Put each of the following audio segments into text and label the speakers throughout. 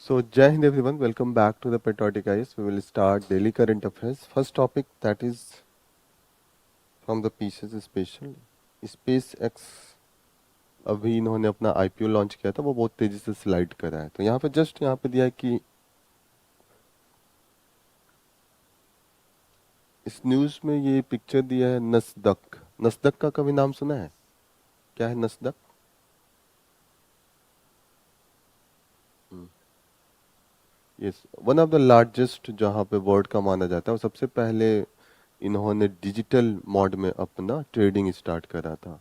Speaker 1: So, Jai Hind everyone, welcome back to the Patriotic Eyes. We will start daily current affairs. First topic that is from the pieces special. Space x अभी इन्होंने अपना IPO launch किया था, वो बहुत तेजी से slide करा है। तो यहाँ पे जस्ट यहाँ पे दिया है कि इस न्यूज में ये पिक्चर दिया है नस्दक। नस्दक का कभी नाम सुना है? क्या है NASDAQ? Yes, one of the largest जहाँ पे वर्ल्ड का माना जाता है, और सबसे पहले इन्होंने डिजिटल मोड में अपना ट्रेडिंग स्टार्ट करा था।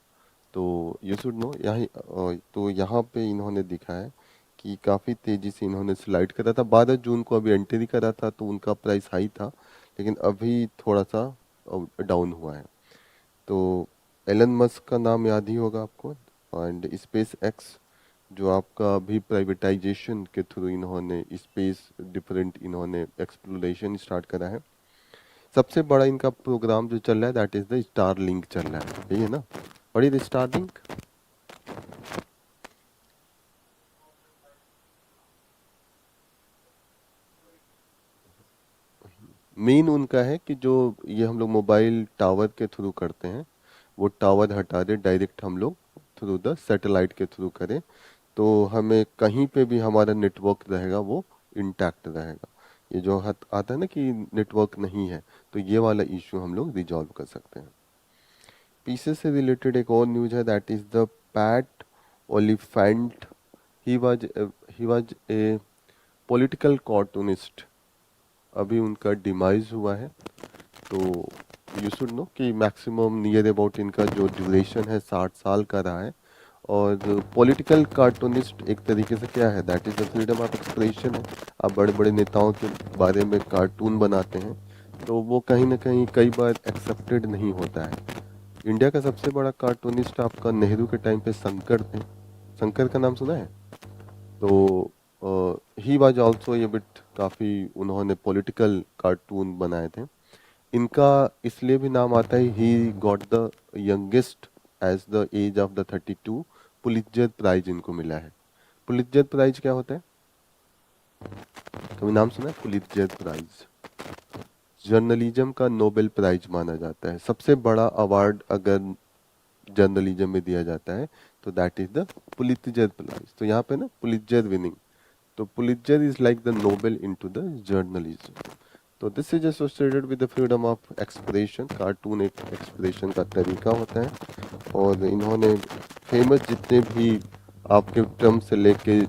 Speaker 1: तो यू शुड नो यहाँ, तो यहाँ पे इन्होंने दिखा है कि काफ़ी तेज़ी से इन्होंने स्लाइड करा था। 12 जून को अभी एंट्री करा था तो उनका प्राइस हाई था, लेकिन अभी थोड़ा सा डाउन हुआ है। तो एलन मस्क का नाम याद ही होगा आपको, एंड स्पेस एक्स जो आपका अभी प्राइवेटाइजेशन के थ्रू इन्होंने स्पेस डिफरेंट इन्होंने एक्सप्लोरेशन स्टार्ट करा है। सबसे बड़ा इनका प्रोग्राम जो चल रहा है that is the star link चल रहा है, यही है ना? बड़ी द स्टार लिंक मेन उनका है कि जो ये हम लोग मोबाइल टावर के थ्रू करते हैं, वो टावर हटा दे, डायरेक्ट हम लोग थ्रू द सैटेलाइट के थ्रू करें, तो हमें कहीं पे भी हमारा नेटवर्क रहेगा वो इंटैक्ट रहेगा। ये जो आता है ना कि नेटवर्क नहीं है, तो ये वाला इश्यू हम लोग रिजॉल्व कर सकते हैं। पीसे से रिलेटेड एक और न्यूज है that is the PAT Oliphant. He was he was a political cartoonist. अभी उनका डिमाइज हुआ है। तो यू शुड नो कि मैक्सिमम नियर अबाउट इनका जो ड्यूरेशन है 60 साल का रहा है। और पॉलिटिकल कार्टूनिस्ट एक तरीके से क्या है, that is the freedom of expression है। आप बड़े बड़े नेताओं के बारे में कार्टून बनाते हैं, तो वो कहीं ना कहीं कई बार एक्सेप्टेड नहीं होता है। इंडिया का सबसे बड़ा कार्टूनिस्ट आपका नेहरू के टाइम पे शंकर थे। शंकर का नाम सुना है? तो ही वाज आल्सो ये बिट काफ़ी उन्होंने पॉलिटिकल कार्टून बनाए थे। इनका इसलिए भी नाम आता है, he got the youngest age the age of the 32। Pulitzer prize इनको मिला है। पुलित्जर प्राइज क्या होता है? कभी नाम सुना है पुलित्जर प्राइज? जर्नलिज्म का नोबेल प्राइज माना जाता है। सबसे बड़ा अवार्ड अगर जर्नलिज्म में दिया जाता है तो that is the Pulitzer prize. तो यहाँ पे ना पुलित्जर विनिंग, तो Pulitzer is like the Nobel into the journalism. तो this is associated with the freedom of expression. Cartoon एक एक्सप्रेशन का तरीका होता है, और इन्होंने फेमस जितने भी आपके टर्म से लेके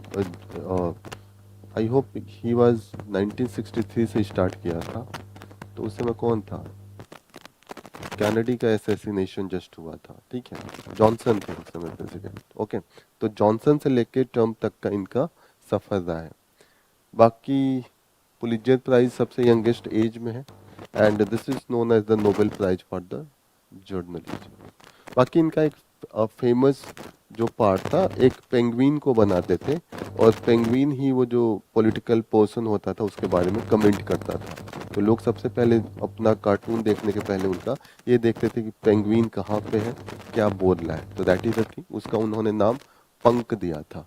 Speaker 1: आई होप ही वाज 1963 से स्टार्ट किया था। तो उस समय कौन था? कैनेडी का एसेसिनेशन जस्ट हुआ था, ठीक है। जॉनसन थे उस समय प्रेसिडेंट, ओके। तो जॉनसन से लेके ट्रम्प तक का इनका सफर रहा है। बाकी पुलित्जर प्राइज सबसे यंगेस्ट एज में है, and this is known as the Nobel prize for the journalism. बाकी इनका एक फेमस जो पार्ट था, एक पेंगुइन को बनाते थे, और पेंगुइन ही वो जो पॉलिटिकल पर्सन होता था उसके बारे में कमेंट करता था। तो लोग सबसे पहले अपना कार्टून देखने के पहले उनका ये देखते थे कि पेंगुइन कहाँ पे है, क्या बोल रहा है। तो दैट इज द थिंग, उसका उन्होंने नाम पंक दिया था।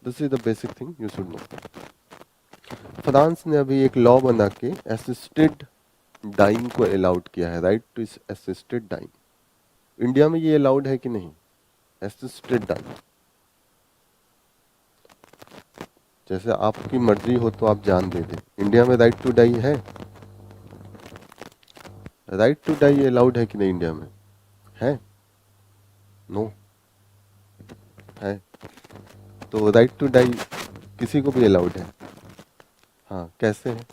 Speaker 1: This is the basic thing you should know. France ने अभी एक लॉ बना के असिस्टेड डाइंग को अलाउड किया है, right to assisted dying. India में ये अलाउड है कि नहीं, असिस्टेड डाइंग? जैसे आपकी मर्जी हो तो आप जान दे दें, इंडिया में राइट टू डाई है? राइट टू डाई अलाउड है कि नहीं इंडिया में? है? नो? है? तो राइट टू डाई किसी को भी अलाउड है। हाँ, कैसे है?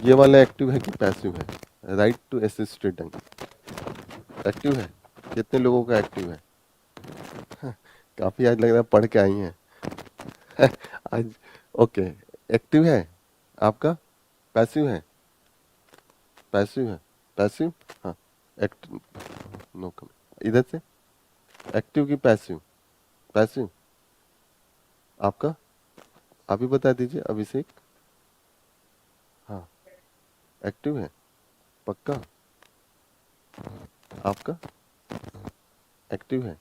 Speaker 1: ये वाला एक्टिव है कि पैसिव है? Right to assisted dying active है? कितने लोगों का एक्टिव है? काफी आज लग रहा है पढ़ के आई हैं। आज ओके। एक्टिव है आपका? पैसिव है? पैसिव है? पैसिव? हाँ। एक्टिव? नो कमेंट इधर से। एक्टिव की पैसिव? पैसिव आपका? आप ही बता दीजिए अभिषेक। हाँ, एक्टिव है पक्का? आपका एक्टिव है?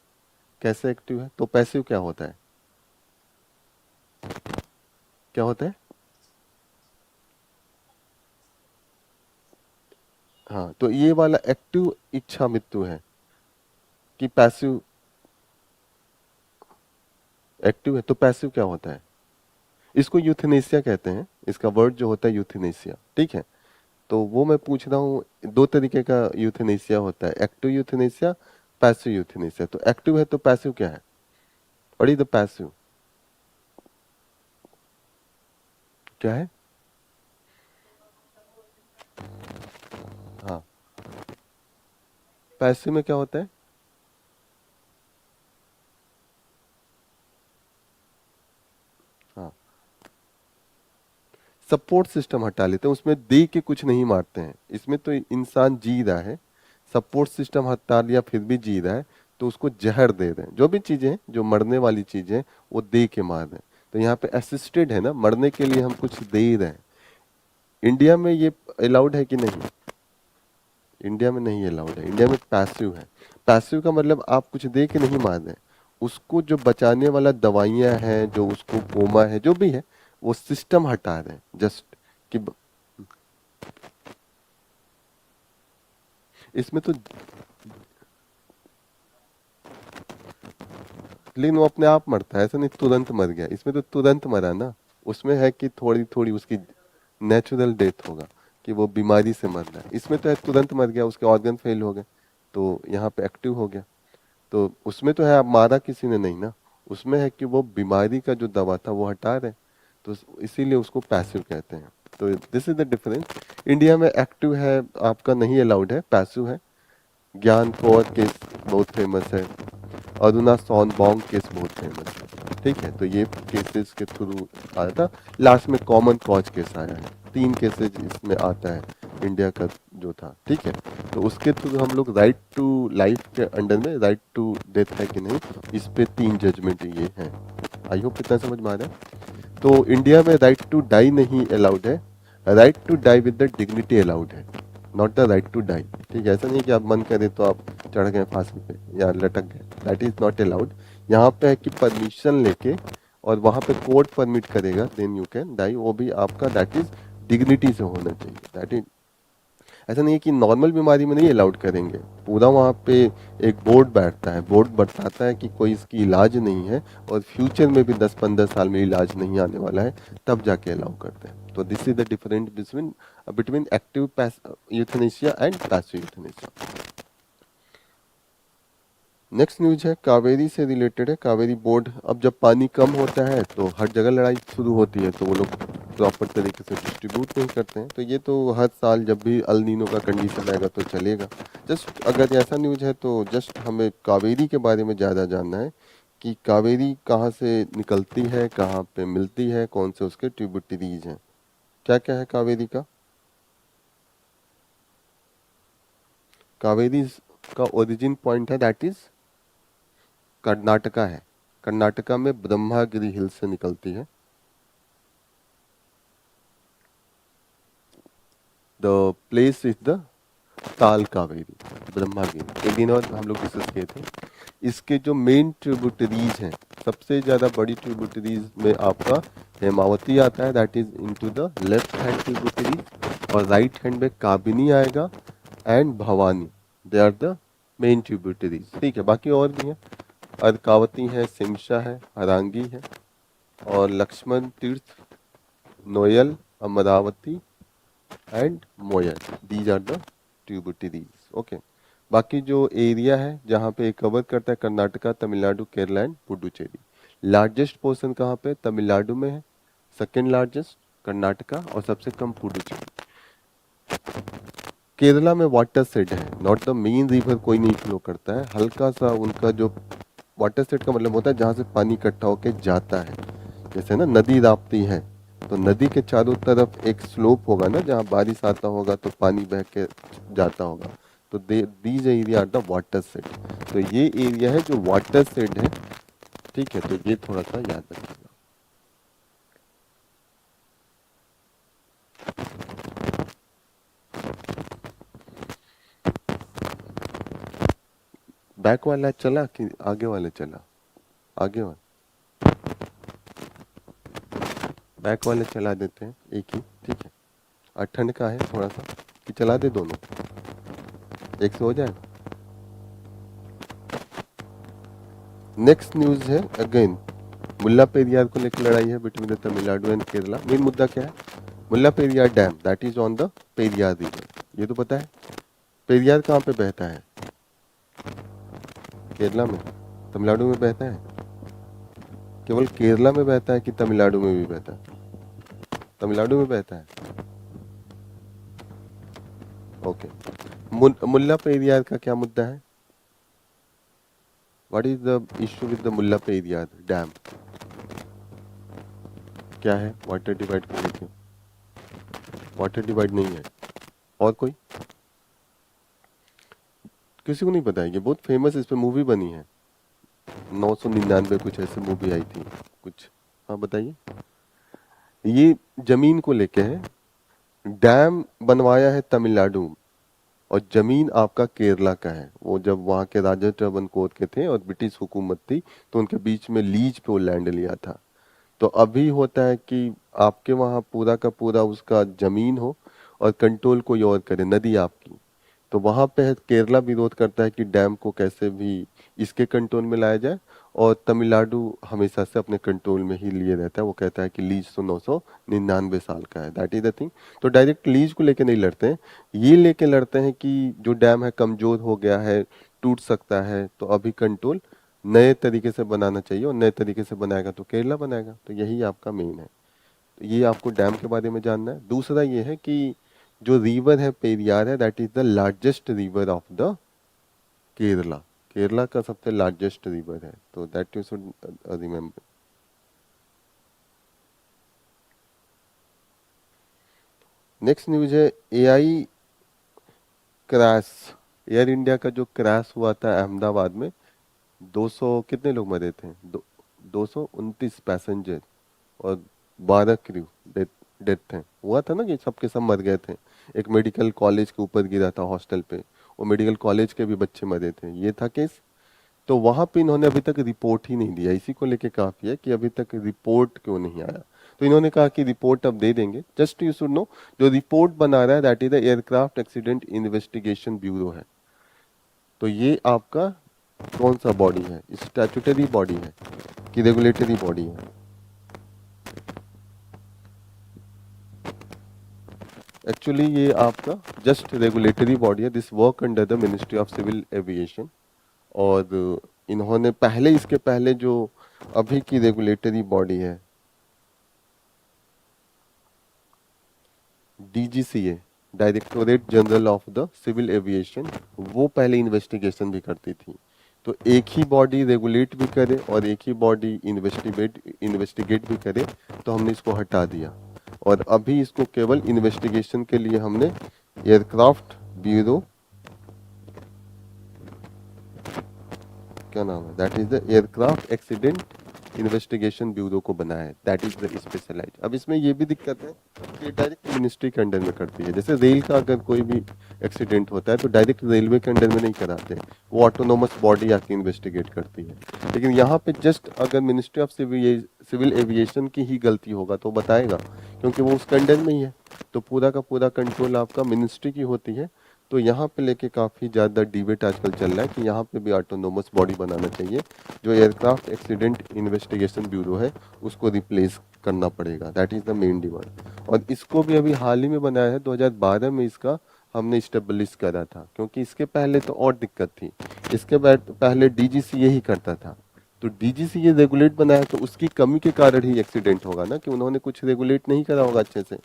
Speaker 1: कैसे एक्टिव है? तो पैसिव क्या होता है? क्या होता है? हाँ, तो ये वाला एक्टिव इच्छा मृत्यु है कि पैसिव? एक्टिव है तो पैसिव क्या होता है? इसको यूथेनेसिया कहते हैं, इसका वर्ड जो होता है यूथेनेसिया, ठीक है। तो वो मैं पूछ रहा हूँ, दो तरीके का यूथेनेसिया होता है, एक्टिव यूथेनेसिया, पैसिव यूथेनेसिया। तो एक्टिव है तो पैसिव क्या है? और द पैसिव क्या है? हाँ, पैसिव में क्या होता है? हाँ, सपोर्ट सिस्टम हटा लेते हैं, उसमें दे के कुछ नहीं मारते हैं। इसमें तो इंसान जी रहा है, सपोर्ट सिस्टम हटा लिया फिर भी जी रहा है, तो उसको जहर दे रहे हैं। जो भी चीजें हैं, जो मरने वाली चीजें हैं, वो दे के मार रहे हैं। तो यहाँ पे असिस्टेड है ना, मरने के लिए हम कुछ दे रहे हैं। इंडिया में ये अलाउड है कि नहीं? इंडिया में नहीं अलाउड है, इंडिया में पैसिव है। पैसिव का मतलब आप कुछ दे के नहीं मार रहे हैं, उसको जो बचाने वाला दवाइयां हैं, जो उसको कोमा है, जो भी है, वो सिस्टम हटा रहे हैं जस्ट कि इसमें तो, लेकिन वो अपने आप मरता है, ऐसा नहीं तुरंत मर गया। इसमें तो तुरंत मरा ना, उसमें है कि थोड़ी थोड़ी उसकी नेचुरल डेथ होगा, कि वो बीमारी से मर रहा है। इसमें तो है तुरंत मर गया, उसके ऑर्गन फेल हो गए, तो यहाँ पे एक्टिव हो गया। तो उसमें तो है आप मारा किसी ने नहीं ना, उसमें है कि वो बीमारी का जो दवा था वो हटा रहे, तो इसीलिए उसको पैसिव कहते हैं। तो this is the difference. India में एक्टिव है आपका नहीं अलाउड है, पैसिव है। ज्ञान कौर केस बहुत फेमस है, अरुणा सोनबोंग केस बहुत फेमस है, ठीक है। तो ये केसेस के थ्रू आया था। लास्ट में कॉमन कॉज केस आया है, 3 केसेस इसमें आता है इंडिया का जो था, ठीक है। तो उसके थ्रू हम लोग राइट टू लाइफ के अंडर में राइट टू डेथ है कि नहीं, इस पे 3 जजमेंट ये हैं। आई होप इतना समझ में आ रहा है। तो इंडिया में राइट टू डाई नहीं अलाउड है, right to die with the dignity allowed है, not the right to die. ठीक है, ऐसा नहीं कि आप मन करे तो आप चढ़ गए फांसी पे या लटक गए, दैट इज नॉट अलाउड। यहाँ पे है कि परमिशन लेके, और वहां पे कोर्ट परमिट करेगा, देन यू कैन डाई। वो भी आपका दैट इज डिग्निटी से होना चाहिए, दैट इज। ऐसा नहीं है कि नॉर्मल बीमारी में नहीं अलाउड करेंगे, पूरा वहाँ पे एक बोर्ड बैठता है, बोर्ड बताता है कि कोई इसकी इलाज नहीं है, और फ्यूचर में भी 10-15 साल में इलाज नहीं आने वाला है, तब जाके अलाउ करते हैं। तो this is the difference between between active euthanasia and passive euthanasia. Next news है कावेरी से रिलेटेड है। कावेरी बोर्ड, अब जब पानी कम होता है तो हर जगह लड़ाई शुरू होती है, तो वो लोग प्रॉपर तरीके से डिस्ट्रीब्यूट नहीं करते हैं। तो ये तो हर साल जब भी अल नीनो का कंडीशन आएगा तो चलेगा। जस्ट अगर ऐसा न्यूज है तो जस्ट हमें कावेरी के बारे में ज़्यादा जानना है कि कावेरी कहाँ से निकलती है, कहाँ पे मिलती है, कौन से उसके ट्रिब्यूटरीज हैं, क्या क्या है कावेरी का। कावेरी का ओरिजिन पॉइंट है दैट इज कर्नाटका है। कर्नाटका में ब्रह्मागिरी हिल से निकलती है। द प्लेस इज द ताल कावेरी, ब्रह्मागिरी। एक दिन और हम लोग डिस्कस किए थे। इसके जो मेन ट्रिब्यूटरीज हैं, सबसे ज्यादा बड़ी ट्रिब्यूटरीज में आपका हेमावती आता है, that is into the left hand tributaries, और राइट हैंड में काबिनी आएगा and Bhavani, they are the main tributaries. ठीक है, बाकी और भी हैं, अर्कावती है, सिमशा है, हरांगी है, और Lakshmana Tirtha, Noyyal, Amaravati and Moyal, these are the tributaries. Okay, बाकी जो एरिया है जहाँ पे कवर करता है, Karnataka, Tamil Nadu, Kerala and Puducherry. Largest portion कहाँ पे? तमिलनाडु में है, सेकेंड लार्जेस्ट कर्नाटका, और सबसे कम पुडुचेरी। केरला में वाटर सेट है, नॉट द मेन रिवर, कोई नहीं फ्लो करता है, हल्का सा उनका जो वाटर सेट का मतलब होता है जहाँ से पानी इकट्ठा होके जाता है। जैसे ना नदी राप्ती है, तो नदी के चारों तरफ एक स्लोप होगा ना, जहाँ बारिश आता होगा तो पानी बह के जाता होगा, तो these area are the water set. तो ये एरिया है जो वाटर सेट है, ठीक है। तो ये थोड़ा सा याद रखिएगा। बैक वाला चला कि आगे वाला चला? आगे वाला, बैक वाले चला देते हैं एक ही, ठीक है। और ठंड का है थोड़ा सा कि चला दे दोनों, एक से हो जाएगा। नेक्स्ट न्यूज है अगेन, मुल्ला पेरियार को लेकर लड़ाई है between the Tamil Nadu and Kerala. Main मुद्दा क्या है? Mulla Periyar dam that is on the Periyar river, ये तो पता है। पेरियार कहाँ पे बहता है? केरला में। तमिलनाडु में बहता है? केवल केरला में बहता है कि तमिलनाडु में भी बहता है? तमिलनाडु में बहता है, ओके। मुल्ला पेरियार का क्या मुद्दा है? What is the issue with the Mulla Periyar dam? क्या है? वाटर डिवाइड को लेके? वाटर डिवाइड नहीं है। और कोई? किसी को नहीं पता है? ये बहुत फेमस, इस पे मूवी बनी है 999 कुछ ऐसे मूवी आई थी कुछ। हाँ बताइए। ये जमीन को लेके है। डैम बनवाया है तमिलनाडु और जमीन आपका केरला का है। वो जब वहाँ के राजा ट्रवनकोर के थे और ब्रिटिश हुकूमत थी तो उनके बीच में लीज पे वो लैंड लिया था। तो अभी होता है कि आपके वहाँ पूरा का पूरा उसका जमीन हो और कंट्रोल कोई और करे, नदी आपकी। तो वहां पे है केरला विरोध करता है कि डैम को कैसे भी इसके कंट्रोल में लाया जाए, और तमिलनाडु हमेशा से अपने कंट्रोल में ही लिए रहता है। वो कहता है कि लीज तो 999 साल का है, दैट इज द थिंग। तो डायरेक्ट लीज को लेके नहीं लड़ते हैं, ये लेके लड़ते हैं कि जो डैम है कमजोर हो गया है, टूट सकता है, तो अभी कंट्रोल नए तरीके से बनाना चाहिए, और नए तरीके से बनाएगा तो केरला बनाएगा। तो यही आपका मेन है। तो ये आपको डैम के बारे में जानना है। दूसरा ये है कि जो रिवर है पेरियार है, that is the largest river of the Kerala. Kerala का सबसे लार्जेस्ट रिवर है, तो that you should remember. Next news है एआई क्रैश। एयर इंडिया का जो क्रैश हुआ था अहमदाबाद में, 200 कितने लोग मरे थे? 229 पैसेंजर और 12 क्रू डेथ डेथ थे। हुआ था ना कि सबके सब मर गए थे। एक मेडिकल कॉलेज के ऊपर गिरा था हॉस्टल पे, वो मेडिकल कॉलेज के भी बच्चे मरे थे, ये था केस। तो वहां पे इन्होंने अभी तक रिपोर्ट ही नहीं दिया। इसी को लेके काफी है कि अभी तक रिपोर्ट क्यों नहीं आया। तो इन्होंने कहा कि रिपोर्ट अब दे देंगे। जस्ट यू शुड नो, जो रिपोर्ट बना रहा है that is the aircraft accident investigation bureau है। तो ये आपका कौन सा बॉडी है? स्टैट्यूटरी बॉडी है कि रेगुलेटरी बॉडी है? एक्चुअली ये आपका जस्ट रेगुलेटरी बॉडी है। This work under the ministry of civil aviation. और इन्होंने पहले, इसके पहले जो अभी की रेगुलेटरी बॉडी है DGCA, directorate general of the civil aviation, वो पहले इन्वेस्टिगेशन भी करती थी। तो एक ही बॉडी रेगुलेट भी करे और एक ही बॉडी इन्वेस्टिगेट भी करे, तो हमने इसको हटा दिया और अभी इसको केवल इन्वेस्टिगेशन के लिए हमने एयरक्राफ्ट ब्यूरो, क्या नाम है, that is the aircraft accident investigation bureau को बनाया है, दैट इज द स्पेशलाइज। अब इसमें ये भी दिक्कत है कि डायरेक्ट मिनिस्ट्री के अंडर में करती है। जैसे रेल का अगर कोई भी एक्सीडेंट होता है तो डायरेक्ट रेलवे के अंडर में नहीं कराते, वो ऑटोनोमस बॉडी आके इन्वेस्टिगेट करती है। लेकिन यहाँ पे जस्ट अगर मिनिस्ट्री ऑफ सिविल एविएशन की ही गलती होगा तो बताएगा, क्योंकि वो उसके अंडर में ही है। तो पूरा का पूरा कंट्रोल आपका मिनिस्ट्री की होती है। तो यहाँ पे लेके काफ़ी ज़्यादा डिबेट आजकल चल रहा है कि यहाँ पे भी ऑटोनोमस बॉडी बनाना चाहिए। जो एयरक्राफ्ट एक्सीडेंट इन्वेस्टिगेशन ब्यूरो है उसको रिप्लेस करना पड़ेगा, that is the main demand. और इसको भी अभी हाल ही में बनाया है, 2012 में इसका हमने स्टेब्लिश करा था, क्योंकि इसके पहले तो और दिक्कत थी। इसके बाद पहले डीजीसी यही करता था। तो डीजीसी ये रेगुलेट बनाया तो उसकी कमी के कारण ही एक्सीडेंट होगा ना, कि उन्होंने कुछ रेगुलेट नहीं करा होगा अच्छे से।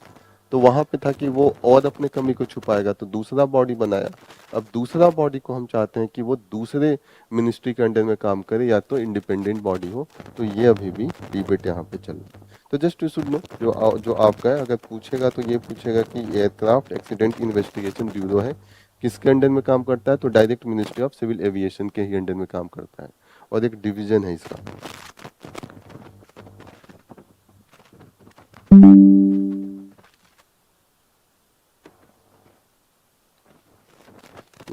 Speaker 1: तो वहां पे था कि वो और अपने कमी को छुपाएगा, तो दूसरा बॉडी बनाया। अब दूसरा बॉडी को हम चाहते हैं कि वो दूसरे मिनिस्ट्री के अंडर में काम करे या तो इंडिपेंडेंट बॉडी हो। तो ये अभी भी डिबेट यहाँ पे चल रहा है। तो जस्ट यू शुड नो, जो आपका है, अगर पूछेगा तो ये पूछेगा कि एयरक्राफ्ट एक्सीडेंट इन्वेस्टिगेशन ब्यूरो है, किसके अंडर में काम करता है? तो direct ministry of civil aviation के ही अंडर में काम करता है, और एक डिवीजन है इसका।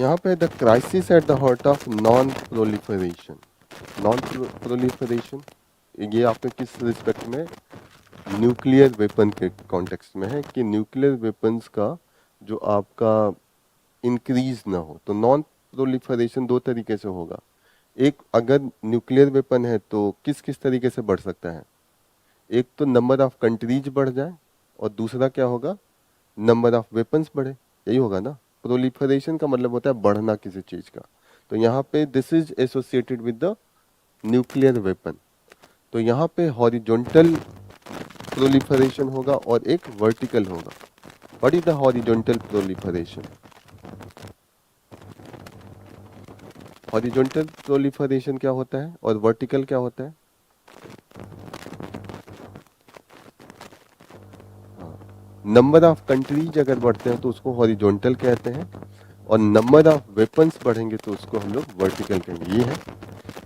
Speaker 1: यहाँ पे the crisis at the heart of non proliferation. Non proliferation ये आपके किस रिस्पेक्ट में, न्यूक्लियर वेपन के कॉन्टेक्स्ट में है कि न्यूक्लियर वेपन्स का जो आपका इंक्रीज ना हो। तो नॉन प्रोलिफरेशन दो तरीके से होगा। एक, अगर न्यूक्लियर वेपन है तो किस किस तरीके से बढ़ सकता है, एक तो नंबर ऑफ कंट्रीज बढ़ जाए और दूसरा क्या होगा, नंबर ऑफ वेपन्स बढ़े, यही होगा ना। प्रोलिफरेशन का मतलब होता है बढ़ना किसी चीज का। तो यहाँ पे this is associated with the nuclear weapon. तो यहाँ पे हॉरिजॉन्टल प्रोलिफरेशन होगा और एक वर्टिकल होगा। What is the horizontal proliferation? Horizontal proliferation क्या होता है और वर्टिकल क्या होता है? नंबर ऑफ कंट्रीज अगर बढ़ते हैं तो उसको हॉरिजॉन्टल कहते हैं, और नंबर ऑफ वेपन्स बढ़ेंगे तो उसको हम लोग वर्टिकल कहेंगे। ये है।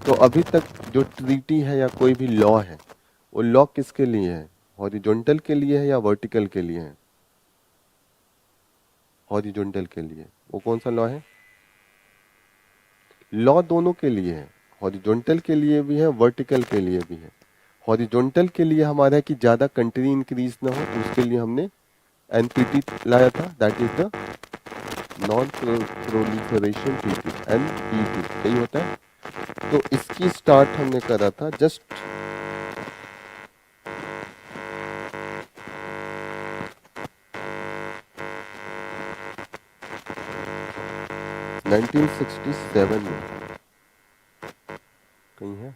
Speaker 1: तो अभी तक जो ट्रीटी है या कोई भी लॉ है, वो लॉ किसके लिए है, हॉरिजॉन्टल के लिए है या वर्टिकल के लिए है? हॉरिजॉन्टल के लिए। वो कौन सा लॉ है? लॉ दोनों के लिए है, हॉरिजॉन्टल के लिए भी है, वर्टिकल के लिए भी है। हॉरिजॉन्टल के लिए हमारा है कि ज्यादा कंट्री इंक्रीज ना हो, तो उसके लिए हमने एनपीटी लाया था, that is the non proliferation treaty, NPT यही होता है। तो इसकी स्टार्ट हमने करा था जस्ट 1967 में, कहीं है,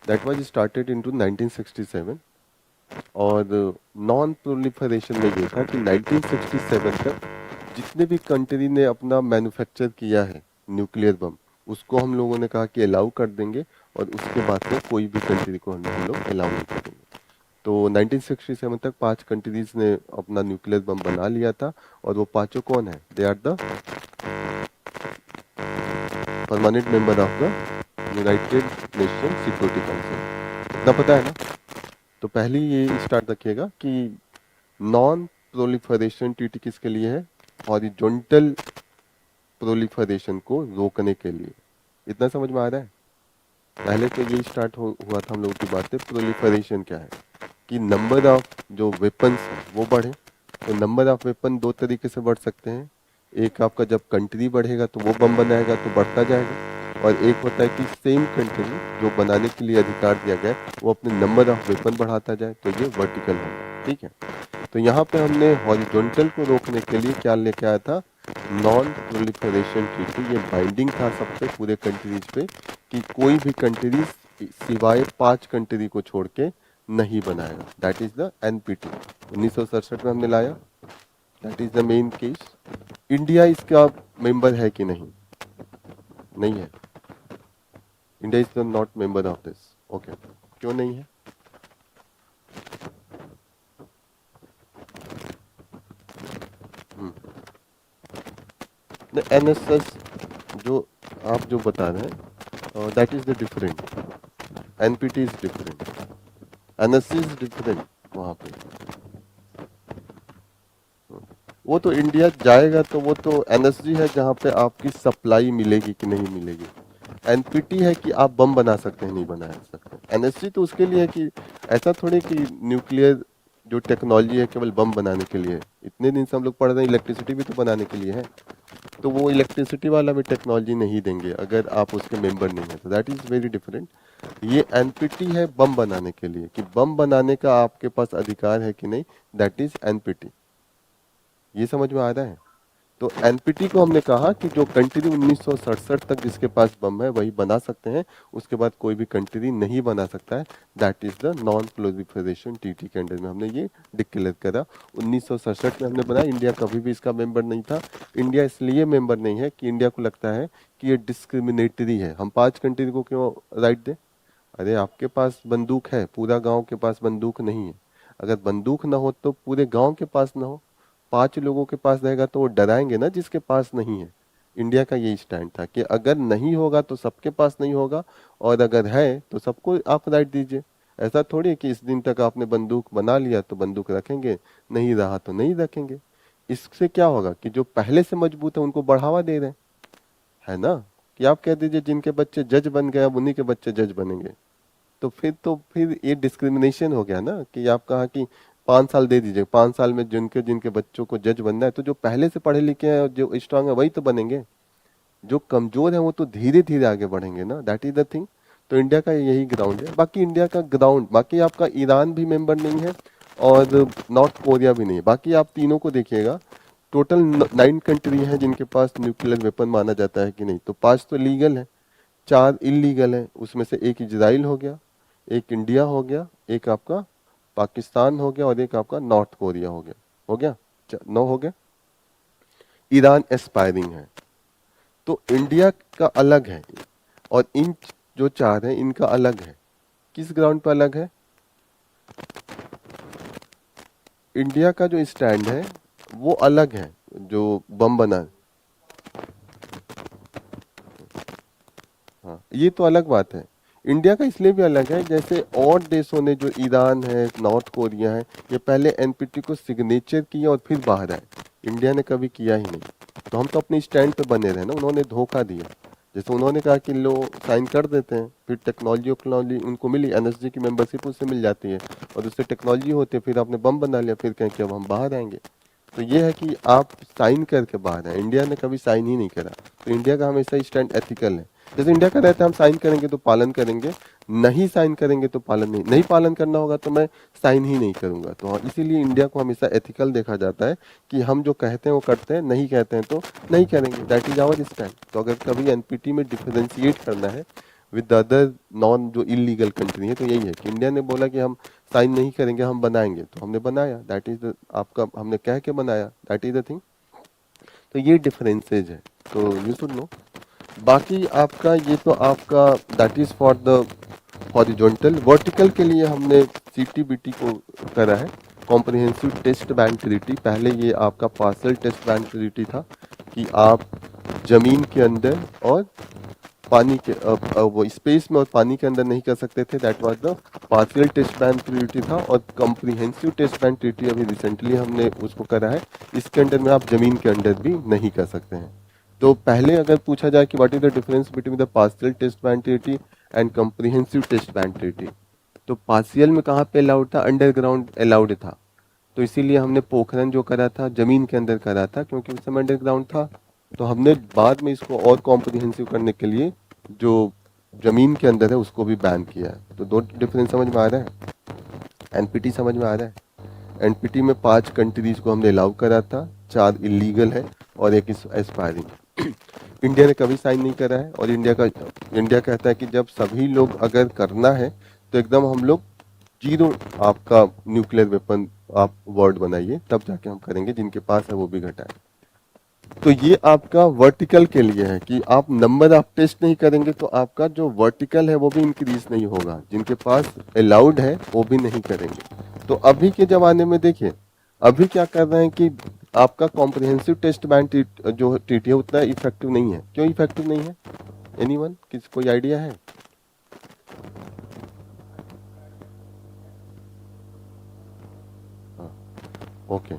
Speaker 1: दैट वाज स्टार्टेड इनटू 1967। और नॉन प्रोलिफरेशन में ये था कि 1967 तक जितने भी कंट्री ने अपना मैन्युफैक्चर किया है न्यूक्लियर बम, उसको हम लोगों ने कहा कि अलाउ कर देंगे, और उसके बाद से कोई भी कंट्री को हम लोग अलाउ नहीं करेंगे। तो 1967 तक 5 कंट्रीज ने अपना न्यूक्लियर बम बना लिया था, और वो पांचों कौन है? They are the permanent member of the united nation security council. इतना पता है ना? तो पहले ये स्टार्ट रखिएगा कि नॉन प्रोलिफरेशन ट्रीटी किसके लिए है? हॉरिजॉन्टल प्रोलिफरेशन को रोकने के लिए। इतना समझ में आ रहा है? पहले तो ये स्टार्ट हुआ था हम लोगों की बातें, प्रोलिफरेशन क्या है कि नंबर ऑफ जो वेपन्स है वो बढ़े। तो नंबर ऑफ वेपन दो तरीके से बढ़ सकते हैं। एक आपका जब कंट्री बढ़ेगा तो वो बम बनाएगा तो बढ़ता जाएगा, और एक होता है कि सेम कंट्री जो बनाने के लिए अधिकार दिया गया है वो अपने नंबर ऑफ वेपन बढ़ाता जाए, तो ये वर्टिकल होगा। ठीक है। तो यहाँ पे हमने हॉरिजॉन्टल को रोकने के लिए क्या लेके आया था? Non proliferation treaty. ये बाइंडिंग था सब पे, पूरे कंट्रीज पे, कि कोई भी कंट्रीज सिवाय 5 कंट्री को छोड़ के नहीं बनाएगा। That is the NPT. 1967 में हमने लाया। That is the main case. India इसका मेंबर है कि नहीं? नहीं है। India is the not member of this. Okay, क्यों नहीं है? एनएसएस जो आप जो बता रहे हैं, that is the different, NPT is different, NSC is different. वहां पे वो तो इंडिया जाएगा तो वो तो एनएसजी है जहाँ पे आपकी सप्लाई मिलेगी कि नहीं मिलेगी। एनपीटी है कि आप बम बना सकते हैं नहीं बना सकते। एनएसजी तो उसके लिए है कि ऐसा थोड़ी कि न्यूक्लियर जो टेक्नोलॉजी है केवल बम बनाने के लिए। इतने दिन से हम लोग पढ़ रहे हैं इलेक्ट्रिसिटी भी तो बनाने के लिए है, तो वो इलेक्ट्रिसिटी वाला भी टेक्नोलॉजी नहीं देंगे अगर आप उसके मेंबर नहीं है। तो दैट इज वेरी डिफरेंट। ये एनपीटी है बम बनाने के लिए, कि बम बनाने का आपके पास अधिकार है कि नहीं, दैट इज एनपीटी। ये समझ में आ रहा है? तो एनपीटी को हमने कहा कि जो कंट्री 1967 तक जिसके पास बम है वही बना सकते हैं, उसके बाद कोई भी कंट्री नहीं बना सकता है। That is the non proliferation treaty के अंडर में हमने ये डिक्लेयर करा। 1967 में हमने बनाया। इंडिया कभी भी इसका मेंबर नहीं था। इंडिया इसलिए मेंबर नहीं है कि इंडिया को लगता है कि ये डिस्क्रिमिनेटरी है। हम 5 कंट्री को क्यों राइट दें? अरे आपके पास बंदूक है, पूरा गांव के पास बंदूक नहीं है। अगर बंदूक ना हो तो पूरे गांव के पास ना हो, 5 लोगों के पास रहेगा तो वो डराएंगे ना जिसके पास नहीं है। इंडिया का यही स्टैंड था कि अगर नहीं होगा तो सबके पास नहीं होगा, और अगर है तो सबको आप राइट दीजिए। ऐसा थोड़ी है कि इस दिन तक आपने बंदूक बना लिया तो बंदूक रखेंगे, नहीं रहा तो नहीं रखेंगे। इससे क्या होगा कि जो पहले से मजबूत है उनको बढ़ावा दे रहे हैं, है ना। कि आप कह दीजिए जिनके बच्चे जज बन गए अब उन्हीं के बच्चे जज बनेंगे, तो फिर ये डिस्क्रिमिनेशन हो गया ना। कि आप कहा कि 5 साल दे दीजिए, 5 साल में जिनके जिनके बच्चों को जज बनना है, तो जो पहले से पढ़े लिखे हैं और जो स्ट्रांग है वही तो बनेंगे, जो कमजोर है वो तो धीरे धीरे आगे बढ़ेंगे ना। That is the thing. तो इंडिया का यही ग्राउंड है। बाकी इंडिया का ग्राउंड, बाकी आपका ईरान भी मेंबर नहीं है और नॉर्थ कोरिया भी नहीं है। बाकी आप तीनों को देखिएगा, टोटल 9 कंट्री हैं जिनके पास न्यूक्लियर वेपन माना जाता है कि नहीं, तो 5 तो लीगल है, 4 इलीगल है। उसमें से एक इजराइल हो गया, एक इंडिया हो गया, एक आपका पाकिस्तान हो गया और एक आपका नॉर्थ कोरिया हो गया। हो गया 9 हो गया। ईरान एस्पायरिंग है, तो इंडिया का अलग है और इन जो 4 हैं इनका अलग है। किस ग्राउंड पर अलग है? इंडिया का जो स्टैंड है वो अलग है, जो बम बना। हाँ, ये तो अलग बात है। इंडिया का इसलिए भी अलग है, जैसे और देशों ने, जो ईरान है, नॉर्थ कोरिया है, ये पहले एनपीटी को सिग्नेचर किया और फिर बाहर आए। इंडिया ने कभी किया ही नहीं। तो हम तो अपने स्टैंड पे बने रहे ना, उन्होंने धोखा दिया। जैसे उन्होंने कहा कि लो साइन कर देते हैं, फिर टेक्नोलॉजी उनको मिली, एनएसजी की मेंबरशिप उससे मिल जाती है और उससे टेक्नोलॉजी होती है, फिर आपने बम बना लिया, फिर कहें कि अब हम बाहर आएंगे। तो ये है कि आप साइन करके बाहर हैं। इंडिया ने कभी साइन ही नहीं करा। तो इंडिया का हमेशा स्टैंड एथिकल है। जैसे इंडिया का रहता है हम साइन करेंगे तो पालन करेंगे, नहीं साइन करेंगे तो पालन नहीं, नहीं पालन करना होगा तो मैं साइन ही नहीं करूंगा। तो हाँ, इसीलिए इंडिया को हमेशा एथिकल देखा जाता है कि हम जो कहते हैं वो करते हैं, नहीं कहते हैं तो नहीं करेंगे। That is our stand. तो अगर कभी एनपीटी में डिफरेंशिएट करना है विद अदर नॉन जो इलीगल कंट्री है, तो यही है कि इंडिया ने बोला कि हम साइन नहीं करेंगे, हम बनाएंगे, तो हमने बनाया। दैट इज आपका, हमने कह के बनाया। That is the thing. तो ये डिफरेंसेज है, तो यू शुड नो। बाकी आपका ये तो आपका that is for the horizontal. Vertical के लिए हमने सीटीबीटी को करा है, कॉम्प्रिहेंसिव टेस्ट बैंड ट्रीटी। पहले ये आपका पार्शियल टेस्ट बैंड ट्रीटी था कि आप जमीन के अंदर और पानी के वो स्पेस में और पानी के अंदर नहीं कर सकते थे। That was the partial test ban treaty था। और कॉम्प्रिहेंसिव टेस्ट बैंड ट्रीटी अभी रिसेंटली हमने उसको करा है, इसके अंदर में आप जमीन के अंदर भी नहीं कर सकते हैं। तो पहले अगर पूछा जाए कि what is the difference between the partial test ban treaty and comprehensive test ban treaty, तो पार्शियल में कहाँ पे अलाउड था? अंडरग्राउंड अलाउड था। तो इसीलिए हमने पोखरन जो करा था जमीन के अंदर करा था, क्योंकि उस समय अंडरग्राउंड था। तो हमने बाद में इसको और कॉम्प्रिहेंसिव करने के लिए जो जमीन के अंदर है उसको भी बैन किया है। तो 2 डिफरेंस समझ में आ रहा है? एनपीटी समझ में आ रहा है? एनपीटी में 5 कंट्रीज को हमने अलाउ करा था, 4 इलीगल है और एक एस्पायरिंग। इंडिया ने कभी साइन नहीं करा है। और इंडिया कहता है कि जब सभी लोग अगर करना है तो एकदम हम लोग 0 आपका न्यूक्लियर वेपन आप वर्ल्ड बनाइए, तब जाके हम करेंगे, जिनके पास है वो भी घटाए। तो ये आपका वर्टिकल के लिए है कि आप नंबर ऑफ टेस्ट नहीं करेंगे तो आपका जो वर्टिकल है वो भी इंक्रीज नहीं होगा, जिनके पास अलाउड है वो भी नहीं करेंगे। तो अभी के जमाने में देखिए, अभी क्या कर रहे हैं कि आपका कॉम्प्रिहेंसिव टेस्ट बैंड जो ट्रीटी है उतना इफेक्टिव नहीं है। क्यों इफेक्टिव नहीं है? एनीवन, किसी कोई आइडिया है? हाँ, ओके।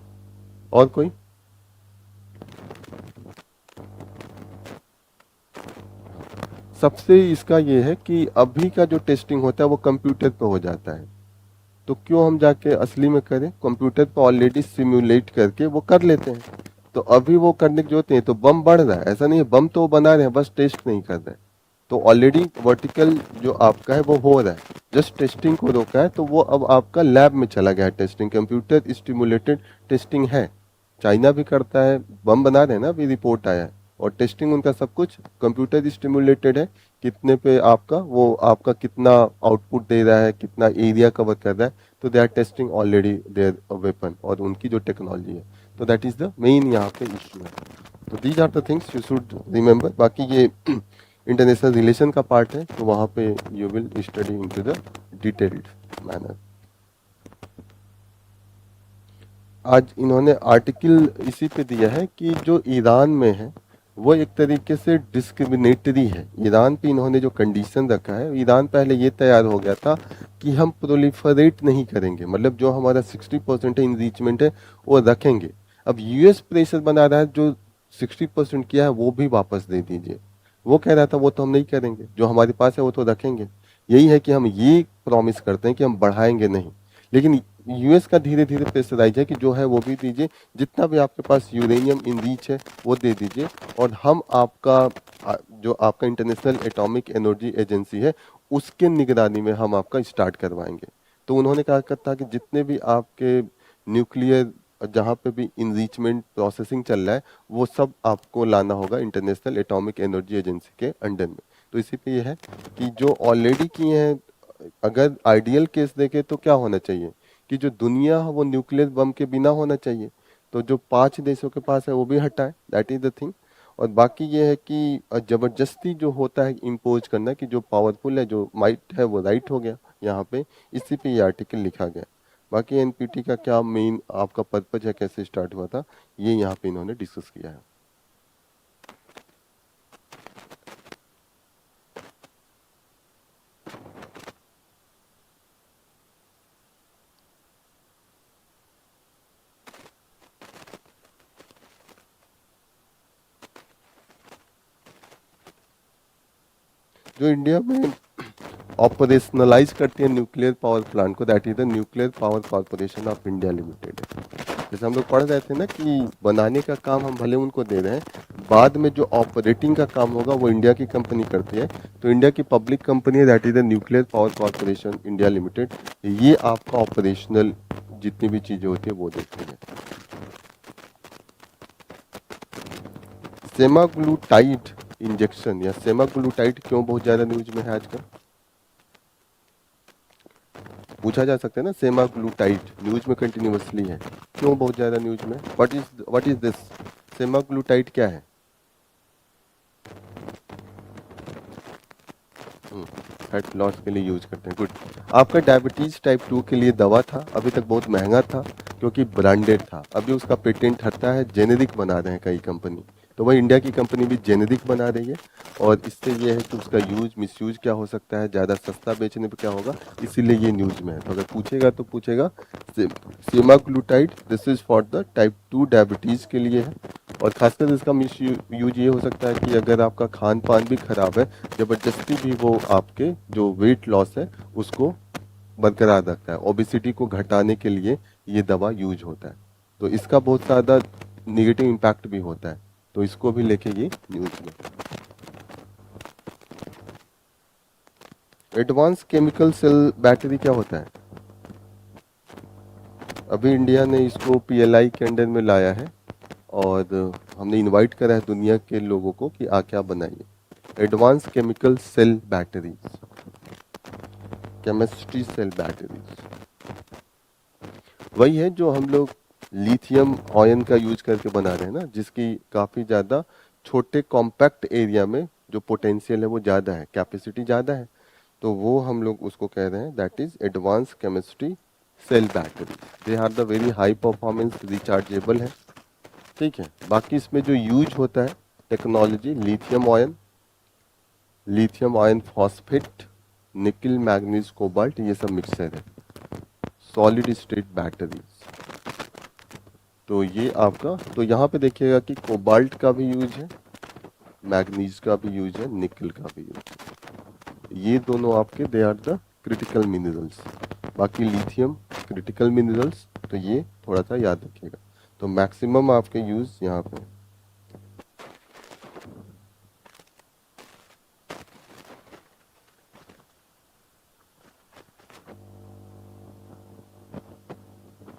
Speaker 1: और कोई? सबसे इसका ये है कि अभी का जो टेस्टिंग होता है वो कंप्यूटर पे हो जाता है। तो क्यों हम जाके असली में करें? कंप्यूटर पे ऑलरेडी सिमुलेट करके वो कर लेते हैं। तो अभी वो करने की जरूरत नहीं है। तो बम बढ़ रहा है, ऐसा नहीं है, बम तो वो बना रहे हैं, बस टेस्ट नहीं कर रहे हैं। तो ऑलरेडी वर्टिकल जो आपका है वो हो रहा है, जस्ट टेस्टिंग को रोका है। तो वो अब आपका लैब में चला गया है टेस्टिंग, कंप्यूटर स्टिमुलेटेड टेस्टिंग है। चाइना भी करता है, बम बना रहे हैं ना, अभी रिपोर्ट आया है। और टेस्टिंग उनका सब कुछ कंप्यूटर स्टिमुलेटेड है। कितने पे आपका वो आपका कितना आउटपुट दे रहा है, कितना एरिया कवर कर रहा है। तो they are testing already their weapon और उनकी जो टेक्नोलॉजी है। तो दैट इज द मेन यहाँ पे इश्यू है। तो these are the things you should remember. बाकी ये इंटरनेशनल रिलेशन का पार्ट है, तो वहाँ पे you will study into the detailed manner. आज इन्होंने आर्टिकल इसी पे दिया है कि जो ईरान में है वो एक तरीके से डिस्क्रिमिनेटरी है। ईरान पे इन्होंने जो कंडीशन रखा है, ईरान पहले ये तैयार हो गया था कि हम प्रोलिफरेट नहीं करेंगे, मतलब जो हमारा 60% है इनरीचमेंट है वो रखेंगे। अब यूएस प्रेशर बना रहा है, जो 60% किया है वो भी वापस दे दीजिए। वो कह रहा था वो तो हम नहीं करेंगे, जो हमारे पास है वो तो रखेंगे। यही है कि हम ये प्रॉमिस करते हैं कि हम बढ़ाएंगे नहीं, लेकिन यूएस का धीरे धीरे प्रेशराइज है कि जो है वो भी दीजिए, जितना भी आपके पास यूरेनियम इन रीच है वो दे दीजिए, और हम आपका जो आपका इंटरनेशनल एटॉमिक एनर्जी एजेंसी है उसके निगरानी में हम आपका स्टार्ट करवाएंगे। तो उन्होंने कहा था कि जितने भी आपके न्यूक्लियर जहाँ पे भी इनरिचमेंट प्रोसेसिंग चल रहा है वो सब आपको लाना होगा इंटरनेशनल एटॉमिक एनर्जी एजेंसी के अंडर में। तो इसी पे ये है कि जो ऑलरेडी किए हैं, अगर आइडियल केस देखें तो क्या होना चाहिए कि जो दुनिया है वो न्यूक्लियर बम के बिना होना चाहिए। तो जो 5 देशों के पास है वो भी हटाए, दैट इज द थिंग। और बाकी ये है कि जबरदस्ती जो होता है इम्पोज करना, कि जो पावरफुल है जो माइट है वो राइट हो गया यहाँ पे, इसी पे ये आर्टिकल लिखा गया। बाकी एनपीटी का क्या मेन आपका पर्पज है, कैसे स्टार्ट हुआ था, ये यहाँ पे इन्होंने डिस्कस किया है। जो इंडिया में ऑपरेशनलाइज करती है न्यूक्लियर पावर प्लांट को, that is the nuclear power corporation of India limited है। जैसे हम लोग पढ़ रहे थे ना कि बनाने का काम हम भले उनको दे रहे हैं, बाद में जो ऑपरेटिंग का काम होगा वो इंडिया की कंपनी करती है। तो इंडिया की पब्लिक कंपनी है, that is the nuclear power corporation India limited. ये आपका ऑपरेशनल जितनी भी चीजें होती है वो देखती है। सेमाग्लूटाइड इंजेक्शन या सेमाग्लूटाइड क्यों बहुत ज्यादा न्यूज में है आजकल, पूछा जा सकता है ना। सेमाग्लूटाइड न्यूज में कंटिन्यूअसली है, क्यों बहुत ज्यादा न्यूज में, व्हाट इज दिस, सेमाग्लूटाइड क्या है? फैट लॉस के लिए यूज करते हैं, गुड। आपका डायबिटीज टाइप 2 के लिए दवा था, अभी तक बहुत महंगा था क्योंकि ब्रांडेड था। अभी उसका पेटेंट हटता है, जेनेरिक बना रहे हैं कई कंपनी, तो वही इंडिया की कंपनी भी जेनेरिक बना रही है। और इससे ये है कि उसका यूज मिसयूज क्या हो सकता है, ज़्यादा सस्ता बेचने पे क्या होगा, इसीलिए ये न्यूज में है। तो अगर पूछेगा तो पूछेगा semaglutide, this is for the type 2 diabetes के लिए है। और खासकर इसका मिस यूज ये हो सकता है कि अगर आपका खान पान भी खराब है, जबरदस्ती भी वो आपके जो वेट लॉस है उसको बरकरार रखता है, ओबेसिटी को घटाने के लिए ये दवा यूज होता है। तो इसका बहुत ज़्यादा निगेटिव इम्पैक्ट भी होता है, तो इसको भी लेके ये न्यूज में। एडवांस केमिकल सेल बैटरी क्या होता है? अभी इंडिया ने इसको पीएलआई के अंडर में लाया है और हमने इनवाइट करा है दुनिया के लोगों को कि आ क्या बनाइए। Advance chemical cell batteries, chemistry cell batteries, वही है जो हम लोग लिथियम आयन का यूज करके बना रहे हैं ना, जिसकी काफ़ी ज़्यादा छोटे कॉम्पैक्ट एरिया में जो पोटेंशियल है वो ज़्यादा है, कैपेसिटी ज़्यादा है। तो वो हम लोग उसको कह रहे हैं that is advance chemistry cell battery. They are the very high performance, rechargeable है, ठीक है। बाकी इसमें जो यूज होता है technology, lithium ion phosphate, nickel manganese cobalt, ये सब मिक्सर है, सॉलिड स्टेट बैटरीज। तो ये आपका, तो यहाँ पे देखिएगा कि कोबाल्ट का भी यूज है, मैग्नीज का भी यूज है, निकल का भी यूज है। ये दोनों आपके they are the critical minerals. बाकी लिथियम क्रिटिकल मिनरल्स, तो ये थोड़ा सा याद रखिएगा। तो मैक्सिमम आपके यूज यहाँ पे।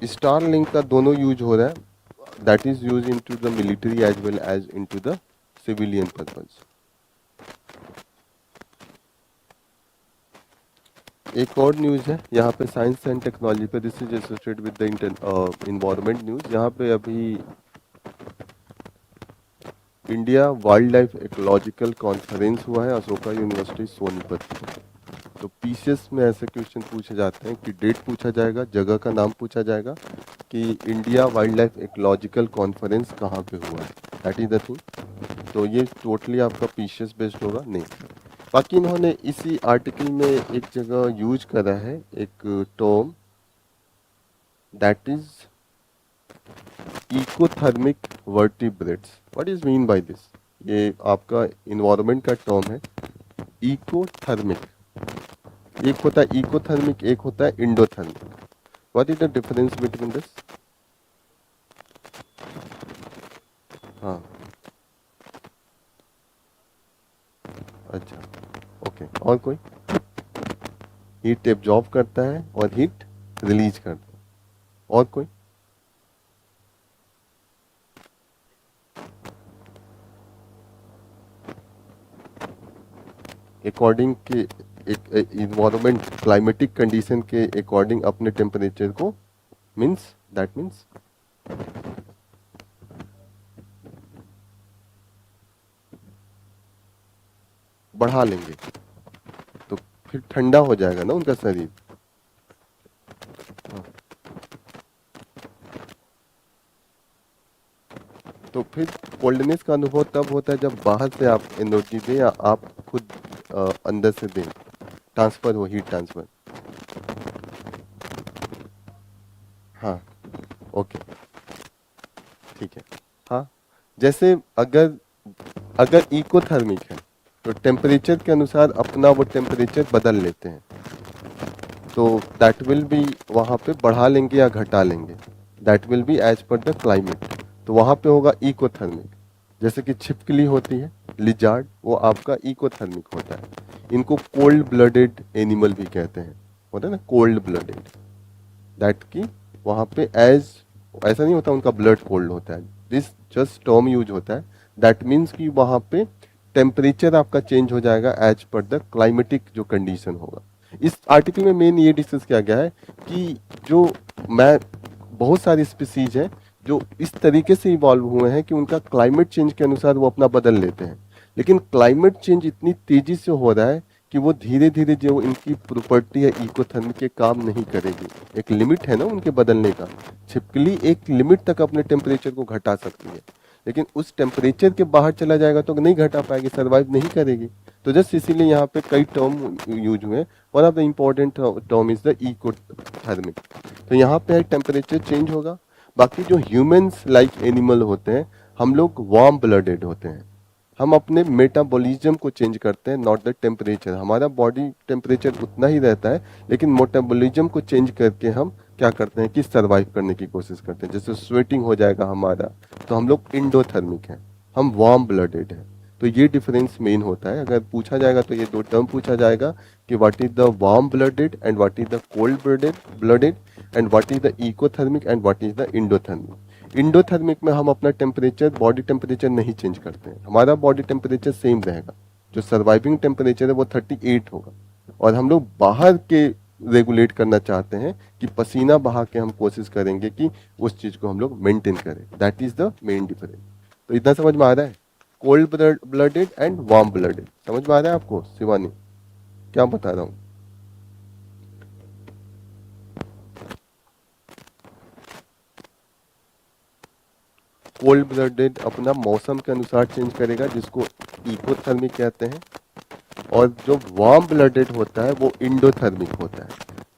Speaker 1: स्टार लिंक का दोनों यूज हो रहा है, that is use into the military as well as into the civilian purpose. एक और न्यूज है यहाँ पे साइंस एंड टेक्नोलॉजी पे, this is associated with the environment news. यहाँ पे अभी India wild life ecological conference हुआ है अशोका यूनिवर्सिटी सोनीपत में। तो पीसीएस में ऐसे क्वेश्चन पूछे जाते हैं कि डेट पूछा जाएगा, जगह का नाम पूछा जाएगा कि India wild life ecological conference कहाँ पे हुआ है, दैट इज द थिंग। तो ये टोटली आपका पीसीएस बेस्ड होगा नहीं। बाकी इन्होंने इसी आर्टिकल में एक जगह यूज करा है एक term, that is ecothermic vertebrates. What is mean by this? ये आपका इन्वायरमेंट का टर्म है इकोथर्मिक। एक होता है इकोथर्मिक, एक होता है endothermic. What is the difference between this? हाँ, अच्छा, ओके। और कोई? हीट एब्जॉर्ब करता है और हीट रिलीज करता है। और कोई? अकॉर्डिंग के एक इन्वायरमेंट क्लाइमेटिक कंडीशन के अकॉर्डिंग अपने टेम्परेचर को मीन्स दैट मीन्स बढ़ा लेंगे तो फिर ठंडा हो जाएगा ना उनका शरीर। हाँ, तो फिर कोल्डनेस का अनुभव तब होता है जब बाहर से आप एनर्जी दें या आप खुद अंदर से दें, ट्रांसफर हो, हीट ट्रांसफर। हाँ, ओके, ठीक है। हाँ, जैसे अगर अगर इकोथर्मिक है तो टेम्परेचर के अनुसार अपना वो टेम्परेचर बदल लेते हैं, तो दैट विल बी, वहाँ पे बढ़ा लेंगे या घटा लेंगे, that will be as per the climate. तो वहाँ पे होगा इकोथर्मिक। जैसे कि छिपकली होती है, लिजार्ड, वो आपका इकोथर्मिक होता है। इनको कोल्ड ब्लडेड एनिमल भी कहते हैं, होता है ना कोल्ड ब्लडेड, दैट की वहाँ पे एज ऐसा नहीं होता उनका ब्लड कोल्ड होता है, दिस जस्ट टर्म यूज होता है। दैट मीन्स कि वहाँ पे टेम्परेचर आपका चेंज हो जाएगा एज पर द क्लाइमेटिक जो कंडीशन होगा। इस आर्टिकल में मेन ये डिस्कस किया गया है कि जो मैं बहुत सारी स्पीसीज हैं जो इस तरीके से इवॉल्व हुए हैं कि उनका क्लाइमेट चेंज के अनुसार वो अपना बदल लेते हैं, लेकिन क्लाइमेट चेंज इतनी तेजी से हो रहा है कि वो धीरे धीरे जो इनकी प्रॉपर्टी है इकोथर्मिक के काम नहीं करेगी। एक लिमिट है ना उनके बदलने का। छिपकली एक लिमिट तक अपने टेम्परेचर को घटा सकती है, लेकिन उस टेम्परेचर के बाहर चला जाएगा तो नहीं घटा पाएगी, सर्वाइव नहीं करेगी। तो जस्ट इसीलिए यहाँ पे कई टर्म यूज हुए। One of the important term is the ecothermic. तो यहाँ पे टेम्परेचर चेंज होगा। बाकी जो ह्यूमंस लाइक एनिमल होते हैं, हम लोग वार्म ब्लडेड होते हैं। हम अपने मेटाबॉलिज्म को चेंज करते हैं, नॉट द टेम्परेचर। हमारा बॉडी टेम्परेचर उतना ही रहता है, लेकिन मेटाबॉलिज्म को चेंज करके हम क्या करते हैं कि सर्वाइव करने की कोशिश करते हैं। जैसे स्वेटिंग हो जाएगा हमारा, तो हम लोग इंडोथर्मिक हैं, हम वार्म ब्लडेड हैं। तो ये डिफरेंस मेन होता है। अगर पूछा जाएगा तो ये दो टर्म पूछा जाएगा कि what is the warm blooded and what is the cold blooded and what is the ecothermic and what is the endothermic. Endothermic में हम अपना टेम्परेचर, बॉडी टेम्परेचर नहीं चेंज करते हैं, हमारा बॉडी टेम्परेचर सेम रहेगा। जो सर्वाइविंग टेम्परेचर है वो 38 होगा, और हम लोग बाहर के रेगुलेट करना चाहते हैं कि पसीना बहा के हम कोशिश करेंगे कि उस चीज को हम लोग मेंटेन करें। That is the main difference. तो इतना समझ में आ रहा है? Cold blooded and warm blooded समझ में आ रहा है आपको शिवानी? क्या बता रहा हूं? कोल्ड ब्लडेड अपना मौसम के अनुसार चेंज करेगा, जिसको इकोथर्मिक कहते हैं। और जो वार्म ब्लडेड होता है वो इंडोथर्मिक होता है,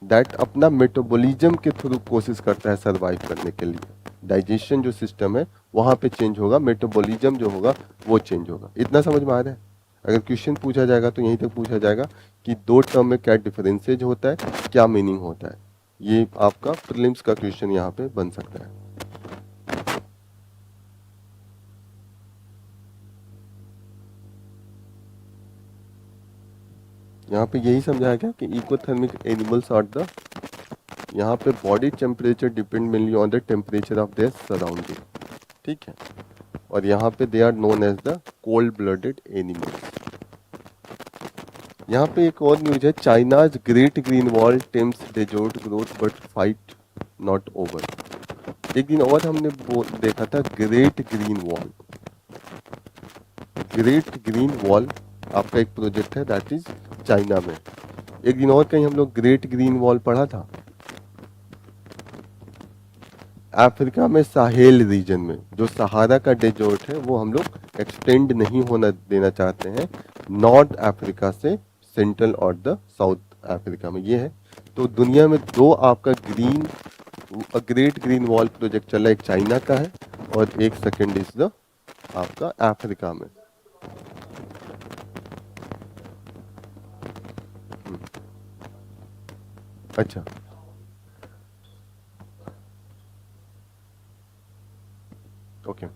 Speaker 1: दैट अपना मेटाबॉलिज्म के थ्रू कोशिश करता है सरवाइव करने के लिए। डाइजेशन जो सिस्टम है वहाँ पे चेंज होगा, मेटाबॉलिज्म जो होगा वो चेंज होगा। इतना समझ में आ रहा है? अगर क्वेश्चन पूछा जाएगा तो यहीं तक पूछा जाएगा कि दो टर्म में क्या डिफरेंसेज होता है, क्या मीनिंग होता है। ये आपका प्रीलिम्स का क्वेश्चन यहाँ पे बन सकता है। यहाँ पे यही समझाया गया कि इकोथर्मिक एनिमल्स आर द, यहाँ पे body temperature depend mainly on the temperature of their surrounding, ठीक है। और यहाँ पे they are known as the cold blooded animals. यहाँ पे एक और न्यूज है, China's great green wall tames desert growth but fight not over. एक दिन और हमने देखा था great green wall. Great green wall आपका एक प्रोजेक्ट है, दैट इज चाइना में। एक दिन और कहीं हम लोग ग्रेट ग्रीन वॉल पढ़ा था अफ्रीका में, साहेल रीजन में। जो सहारा का डेजर्ट है वो हम लोग एक्सटेंड नहीं होना देना चाहते हैं नॉर्थ अफ्रीका से सेंट्रल और द साउथ अफ्रीका में, ये है। तो दुनिया में दो आपका green great green wall project चला, एक चाइना का है और एक सेकंड इज द आपका अफ्रीका में। अच्छा, ओके।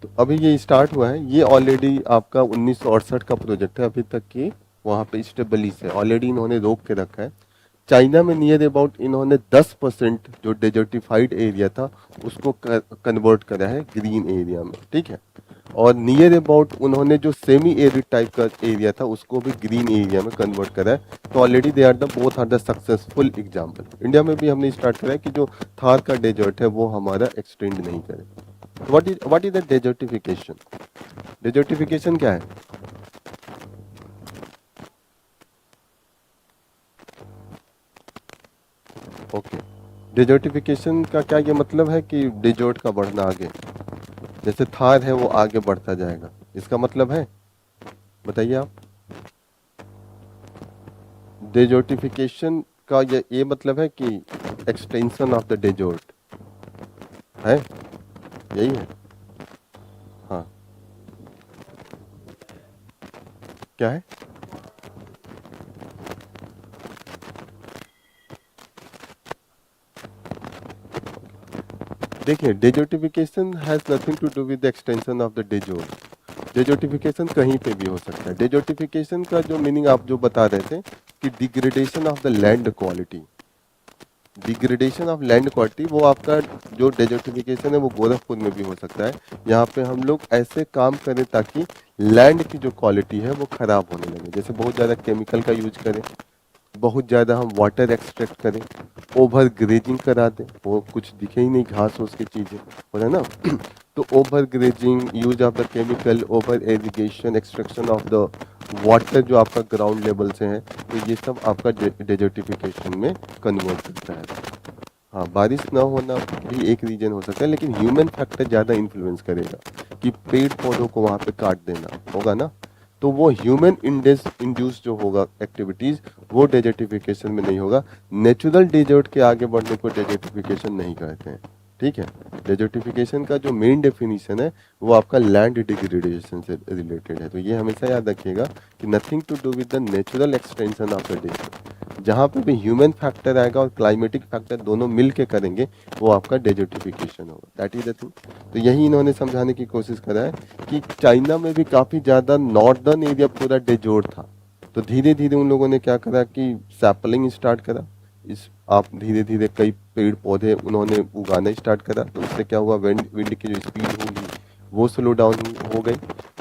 Speaker 1: तो अभी ये स्टार्ट हुआ है, ये ऑलरेडी आपका 1968 का प्रोजेक्ट है, अभी तक की वहाँ पे स्टेबली है, ऑलरेडी इन्होंने रोक के रखा है। चाइना में नियर अबाउट इन्होंने 10% जो डेजर्टिफाइड एरिया था उसको कन्वर्ट करा है ग्रीन एरिया में, ठीक है। और नियर अबाउट उन्होंने जो सेमी एरिड टाइप का एरिया था उसको भी ग्रीन एरिया में कन्वर्ट करा है। तो already they are the both are the successful example. India में भी हमने स्टार्ट करा है कि जो थार का डेजर्ट है वो हमारा एक्सटेंड नहीं करे। What is the desertification? Desertification क्या है? ओके, डेजर्टिफिकेशन का क्या ये मतलब है कि डेजर्ट का बढ़ना आगे, जैसे थार है वो आगे बढ़ता जाएगा, इसका मतलब है? बताइए आप। डेजर्टिफिकेशन का ये मतलब है कि एक्सटेंशन ऑफ द डेजर्ट है, यही है? हाँ, क्या है? देखिए, desertification has nothing to do with the extension of the desert. Desertification कहीं पे भी हो सकता है। डेजर्टिफिकेशन का जो मीनिंग आप जो बता रहे थे कि degradation of the land quality, degradation of land quality, वो आपका जो डेजर्टिफिकेशन है वो गोरखपुर में भी हो सकता है। यहाँ पे हम लोग ऐसे काम करें ताकि लैंड की जो क्वालिटी है वो खराब होने लगे, जैसे बहुत ज़्यादा केमिकल का यूज करें, बहुत ज़्यादा हम वाटर एक्सट्रैक्ट करें, ओवर ग्रेजिंग करा दें, वो कुछ दिखे ही नहीं घास फूस की चीज़ें, हो रहा है ना। तो over grazing, use of the chemical, over irrigation, extraction of the water जो आपका ग्राउंड लेवल से है, तो ये सब आपका डेजर्टिफिकेशन में कन्वर्ट करता है। हाँ, बारिश ना होना भी एक रीजन हो सकता है, लेकिन ह्यूमन फैक्टर ज़्यादा इन्फ्लुएंस करेगा कि पेड़ पौधों को वहाँ पे काट देना होगा ना, तो वो ह्यूमन इंड्यूस जो होगा एक्टिविटीज वो डेजर्टिफिकेशन में नहीं होगा। नेचुरल डेजर्ट के आगे बढ़ने को डेजर्टिफिकेशन नहीं कहते हैं, ठीक है। डेजर्टिफिकेशन का जो मेन डेफिनेशन है वो आपका लैंड डिग्रेडेशन से रिलेटेड है। तो ये हमेशा याद रखिएगा कि nothing to do with the natural extension of the desert. जहाँ पे भी ह्यूमन फैक्टर आएगा और क्लाइमेटिक फैक्टर दोनों मिल के करेंगे वो आपका डेजर्टिफिकेशन होगा, दैट इज द थिंग। तो यही इन्होंने समझाने की कोशिश करा है कि चाइना में भी काफी ज्यादा नॉर्दर्न एरिया पूरा डेजर्ट था, तो धीरे धीरे उन लोगों ने क्या करा कि सैपलिंग स्टार्ट करा, इस आप धीरे धीरे कई पेड़ पौधे उन्होंने उगाना स्टार्ट करा। तो उससे क्या हुआ, विंड की जो स्पीड होगी वो स्लो डाउन हो गई।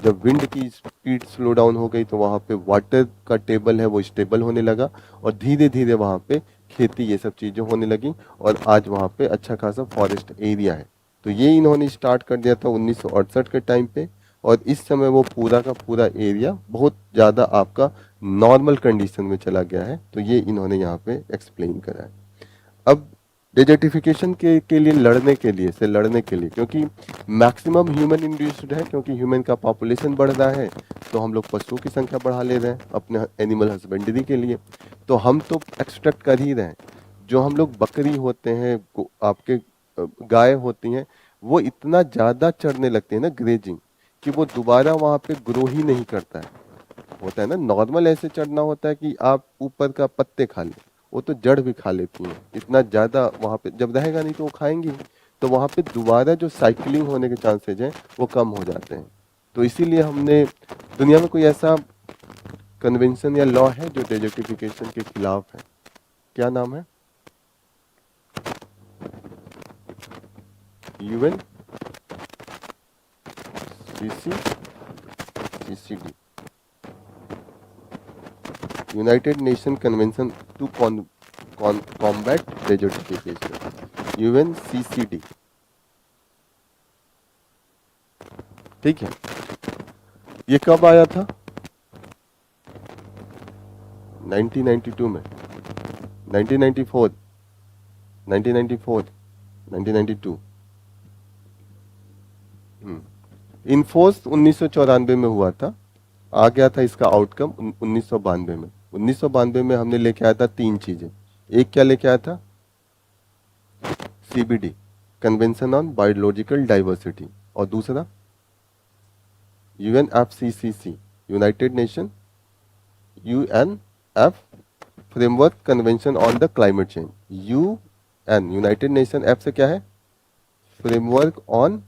Speaker 1: जब विंड की स्पीड स्लो डाउन हो गई तो वहाँ पे वाटर का टेबल है वो स्टेबल होने लगा और धीरे धीरे वहाँ पे खेती ये सब चीज़ें होने लगी और आज वहाँ पे अच्छा खासा फॉरेस्ट एरिया है। तो ये इन्होंने स्टार्ट कर दिया था 1968 के टाइम पे, और इस समय वो पूरा का पूरा एरिया बहुत ज़्यादा आपका नॉर्मल कंडीशन में चला गया है। तो ये इन्होंने यहाँ पे एक्सप्लेन करा है। अब डेजर्टिफिकेशन के लिए लड़ने के लिए क्योंकि मैक्सिमम ह्यूमन इंड्यूस्ड है, क्योंकि ह्यूमन का पॉपुलेशन बढ़ रहा है तो हम लोग पशुओं की संख्या बढ़ा ले रहे हैं अपने एनिमल हस्बेंड्री के लिए। तो हम तो एक्सट्रैक्ट कर ही रहे हैं। जो हम लोग बकरी होते हैं, आपके गाय होती हैं, वो इतना ज़्यादा चढ़ने लगते हैं ना ग्रेजिंग, कि वो दोबारा वहाँ पे ग्रो ही नहीं करता है। होता है ना, नॉर्मल ऐसे चढ़ना होता है कि आप ऊपर का पत्ते खा लें, वो तो जड़ भी खा लेती हैं। इतना ज़्यादा वहाँ पे जब रहेगा नहीं तो वो खाएंगी ही। तो वहाँ पे दोबारा जो साइकिलिंग होने के चांसेज हैं वो कम हो जाते हैं। तो इसीलिए हमने दुनिया में कोई ऐसा कन्वेंशन या लॉ है जो डेजर्टिफिकेशन के खिलाफ है? क्या नाम है? UN CCD, united nation convention to combat desertification, UNCCD, ठीक है। ये कब आया था? 1992 में, 1994, 1994, 1992। इन्फोर्स 1994 में हुआ था, आ गया था इसका आउटकम 1992 में। 1992 में हमने लेके आया था तीन चीजें। एक क्या लेके आया था? CBD, convention on biological diversity, और दूसरा UNFCCC, United nation UNF framework convention on the climate change. UN United nation, F से क्या है, framework on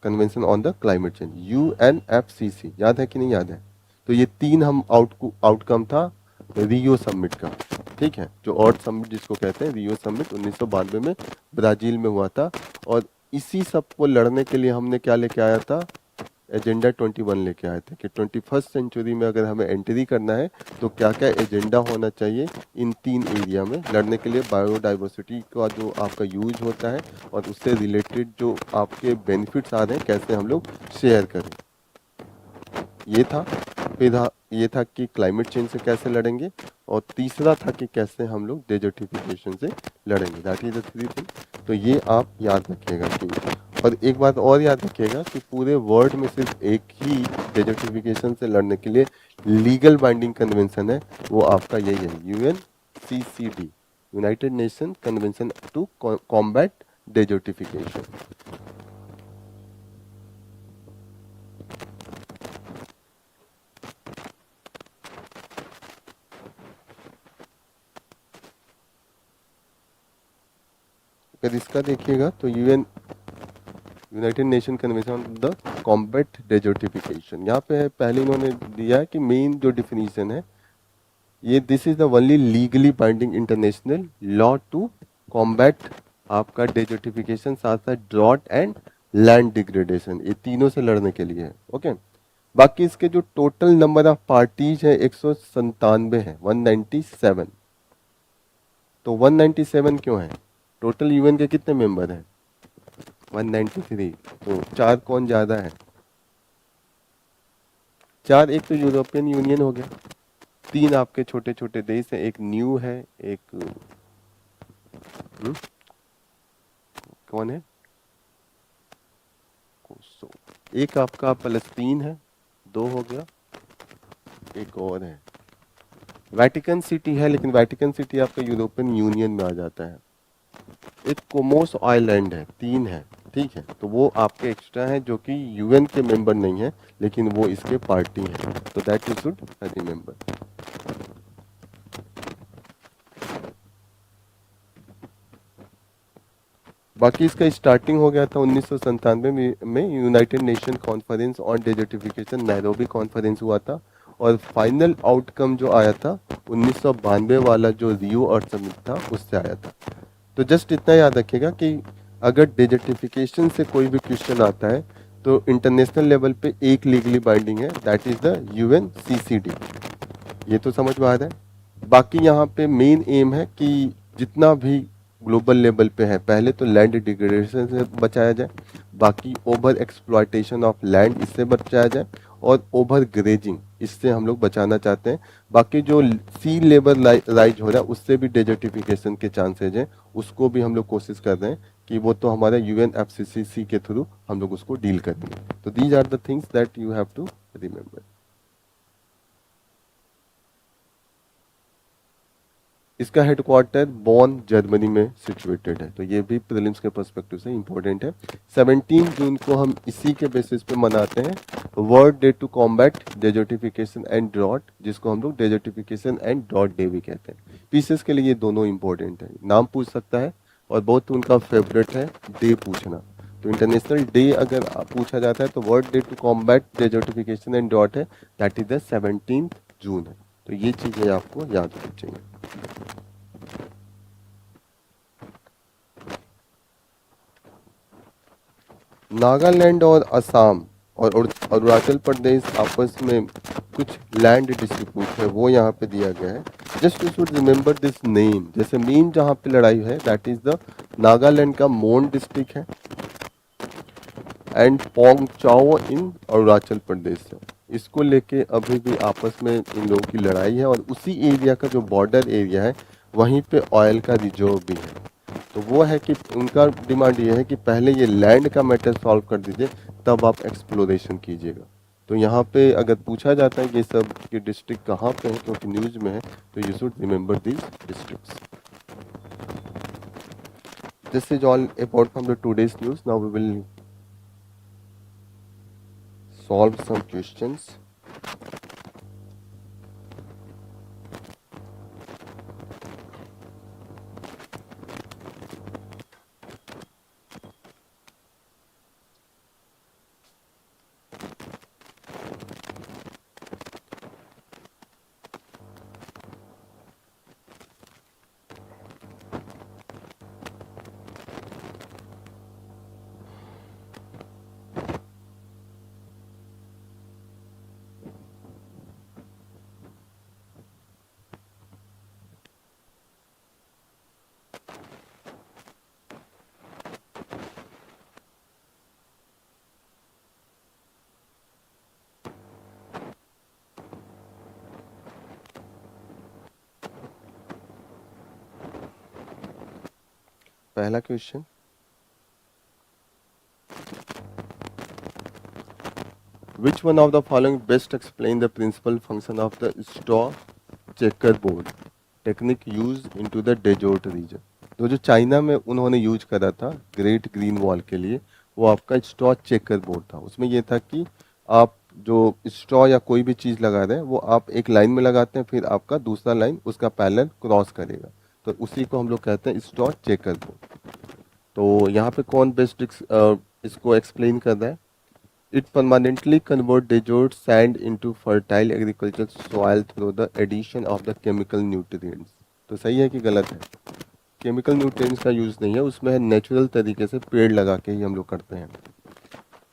Speaker 1: convention on the climate change, UNFCC, याद है कि नहीं याद है? तो ये तीन हम आउटकम था रियो समिट का, ठीक है, जो अर्थ समिट जिसको कहते हैं, रियो समिट 1992 में ब्राजील में हुआ था। और इसी सब को लड़ने के लिए हमने क्या लेके आया था, एजेंडा 21 लेके आए थे कि 21st सेंचुरी में अगर हमें एंट्री करना है तो क्या क्या एजेंडा होना चाहिए इन तीन एरिया में लड़ने के लिए। बायोडाइवर्सिटी का जो आपका यूज होता है और उससे रिलेटेड जो आपके बेनिफिट्स आ रहे हैं कैसे हम लोग शेयर करें, ये था। फिर ये था कि क्लाइमेट चेंज से कैसे लड़ेंगे, और तीसरा था कि कैसे हम लोग डेजर्टिफिकेशन से लड़ेंगे। That is the three thing. तो ये आप याद रखिएगा कि, और एक बात और याद रखिएगा कि पूरे वर्ल्ड में सिर्फ एक ही डेजर्टिफिकेशन से लड़ने के लिए लीगल बाइंडिंग कन्वेंशन है, वो आपका यही है, UNCCD, united nation convention to combat desertification. अगर इसका देखिएगा तो united nation convention on the combat desertification, यहाँ पे है पहले इन्होंने दिया है कि मेन जो डिफिनीशन है ये, this is the only legally binding international law to combat आपका डेजर्टिफिकेशन, साथ साथ ड्रॉट एंड लैंड डिग्रेडेशन, ये तीनों से लड़ने के लिए है। ओके, बाकी इसके जो टोटल नंबर ऑफ पार्टीज है 197 है, 197। तो 197 क्यों है, टोटल यूएन के कितने मेंबर हैं, 193। तो चार कौन ज्यादा है, चार, एक तो यूरोपियन यूनियन हो गया, तीन आपके छोटे छोटे देश हैं, एक न्यू है, एक कौन है, एक आपका फलस्तीन है, दो हो गया, एक और है वेटिकन सिटी है, लेकिन वेटिकन सिटी आपका यूरोपियन यूनियन में आ जाता है। एक कोमोस आइलैंड है, तीन है, ठीक है, तो वो आपके एक्स्ट्रा है जो कि यूएन के मेंबर नहीं है लेकिन वो इसके पार्टी है, तो दैट यू शुड रिमेंबर। बाकी इसका स्टार्टिंग हो गया था 1997 में United nation conference on desertification, Nairobi conference हुआ था, और फाइनल आउटकम जो आया था 1992 वाला जो रियो अर्थ समिट था उससे आया था। तो जस्ट इतना याद रखिएगा कि अगर डेजर्टिफिकेशन से कोई भी क्वेश्चन आता है तो इंटरनेशनल लेवल पे एक लीगली बाइंडिंग है, दैट इज द UNCCD, ये तो समझ में आ रहा है। बाकी यहाँ पे मेन एम है कि जितना भी ग्लोबल लेवल पे है, पहले तो लैंड डिग्रेडेशन से बचाया जाए, बाकी ओवर एक्सप्लॉयटेशन ऑफ लैंड इससे बचाया जाए, और ओवर ग्रेजिंग इससे हम लोग बचाना चाहते हैं। बाकी जो सी लेवल राइज हो रहा है उससे भी डेजर्टिफिकेशन के चांसेज हैं, उसको भी हम लोग कोशिश कर रहे हैं कि वो तो हमारे UNFCCC के थ्रू हम लोग उसको डील करेंगे। तो these are the things that you have to remember. इसका हेडक्वार्टर बॉन जर्मनी में सिचुएटेड है, तो ये भी प्रीलिम्स के पर्सपेक्टिव से इंपॉर्टेंट है। 17 जून को हम इसी के बेसिस पे मनाते हैं world day to combat desertification and drought, जिसको हम लोग डेजर्टिफिकेशन एंड ड्रॉट डे भी कहते हैं। पीसेस के लिए ये दोनों इंपॉर्टेंट है, नाम पूछ सकता है और बहुत उनका फेवरेट है डे पूछना। तो इंटरनेशनल डे अगर पूछा जाता है तो world day to combat desertification and drought है, दैट इज द 17 जून है। तो ये चीजें आपको याद रखनी चाहिए। नागालैंड और असम और अरुणाचल प्रदेश आपस में कुछ लैंड डिस्प्यूट है, वो यहाँ पे दिया गया है। Just you should remember this name. जैसे मेन जहाँ पे लड़ाई है दैट इज द नागालैंड का मोन डिस्ट्रिक्ट है एंड पोंगचाओ इन अरुणाचल प्रदेश से। इसको लेके अभी भी आपस में इन लोगों की लड़ाई है, और उसी एरिया का जो बॉर्डर एरिया है वहीं पे ऑयल का रिजर्व भी है। तो वो है कि उनका डिमांड ये है कि पहले ये लैंड का मैटर सॉल्व कर दीजिए, तब आप एक्सप्लोरेशन कीजिएगा। तो यहाँ पे अगर पूछा जाता है ये सब कि डिस्ट्रिक्ट कहाँ पे है क्योंकि न्यूज में है, तो you should remember these districts. This is all about from the today's news. Now we will solve some questions. पहला question, which one of the following best explain the principal function of the straw checkerboard technique used into the desert region? तो जो China में उन्होंने use करा था great green wall के लिए, वो आपका स्ट्रॉ चेकर बोर्ड था। उसमें ये था कि आप जो स्ट्रॉ या कोई भी चीज़ लगा रहे हैं वो आप एक लाइन में लगाते हैं, फिर आपका दूसरा लाइन उसका पैरेलल क्रॉस करेगा, तो उसी को हम लोग कहते हैं स्ट्रॉ चेकर बोर्ड। तो यहाँ पे कौन बेस्ट इसको एक्सप्लेन कर रहा है? It permanently convert desert sand into fertile agriculture soil through the addition of the chemical nutrients. तो सही है कि गलत है? केमिकल न्यूट्रिएंट्स का यूज़ नहीं है उसमें, है नेचुरल तरीके से पेड़ लगा के ही हम लोग करते हैं।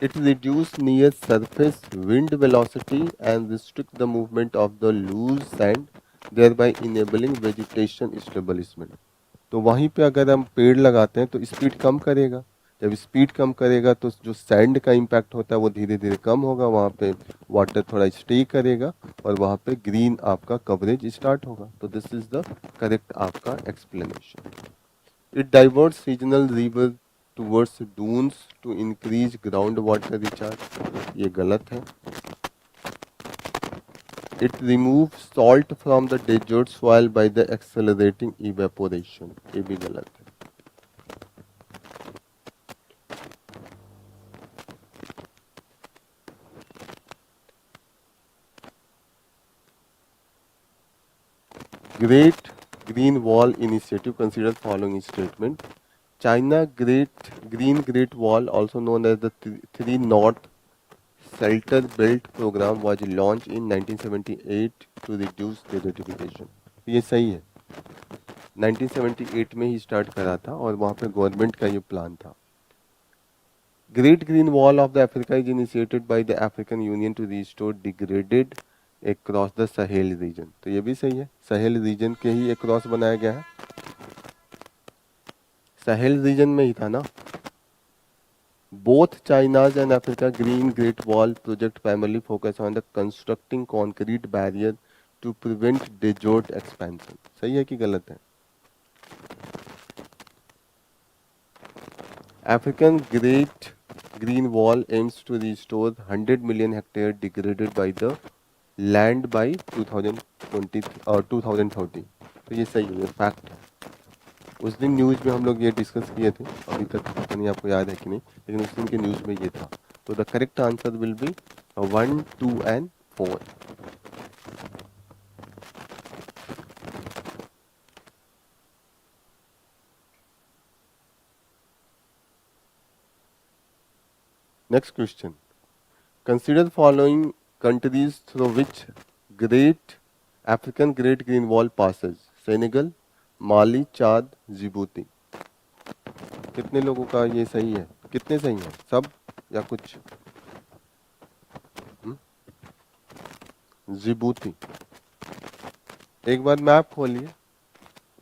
Speaker 1: It reduce near surface wind velocity and restrict the movement of the loose sand, thereby enabling vegetation establishment. तो वहीं पे अगर हम पेड़ लगाते हैं तो स्पीड कम करेगा, जब स्पीड कम करेगा तो जो सैंड का इम्पैक्ट होता है वो धीरे धीरे कम होगा, वहाँ पे वाटर थोड़ा स्टे करेगा और वहाँ पे ग्रीन आपका कवरेज स्टार्ट होगा। तो दिस इज द करेक्ट आपका explanation. It divert seasonal river towards dunes to increase ground water recharge, ये गलत है। It removes salt from the desert soil by the accelerating evaporation, ये भी गलत है। Great Green Wall Initiative consider following statement. China Great Wall, also known as the Three North Shelter Belt program, was launched in 1978 to reduce desertification. ये सही है, 1978 में ही start करा था और वहाँ पे गवर्नमेंट का ये प्लान था। Great green wall of the Africa is initiated by the African union to restore degraded across the Sahel region. तो ये भी सही है, सहेल रीजन के ही अक्रॉस बनाया गया है, सहेल रीजन में ही था ना। Both China's and Africa green great wall project primarily focus on the constructing concrete barrier to prevent desert expansion. सही है कि गलत है? African Great Green Wall aims to restore 100 million hectare degraded by the land by 2020 और 2030। तो ये सही है, ये फैक्ट है। उस दिन न्यूज़ में हम लोग ये डिस्कस किए थे, अभी तक पता नहीं आपको याद है कि नहीं, लेकिन उस दिन के न्यूज़ में ये था। तो the correct answer will be 1, 2 and 4। Next question. Consider following countries through which Great African Great Green Wall passes. Senegal, Mali, Chad, Djibouti. कितने लोगों का ये सही है? कितने सही हैं? सब या कुछ? जिबूती। एक बार मैप खोलिए,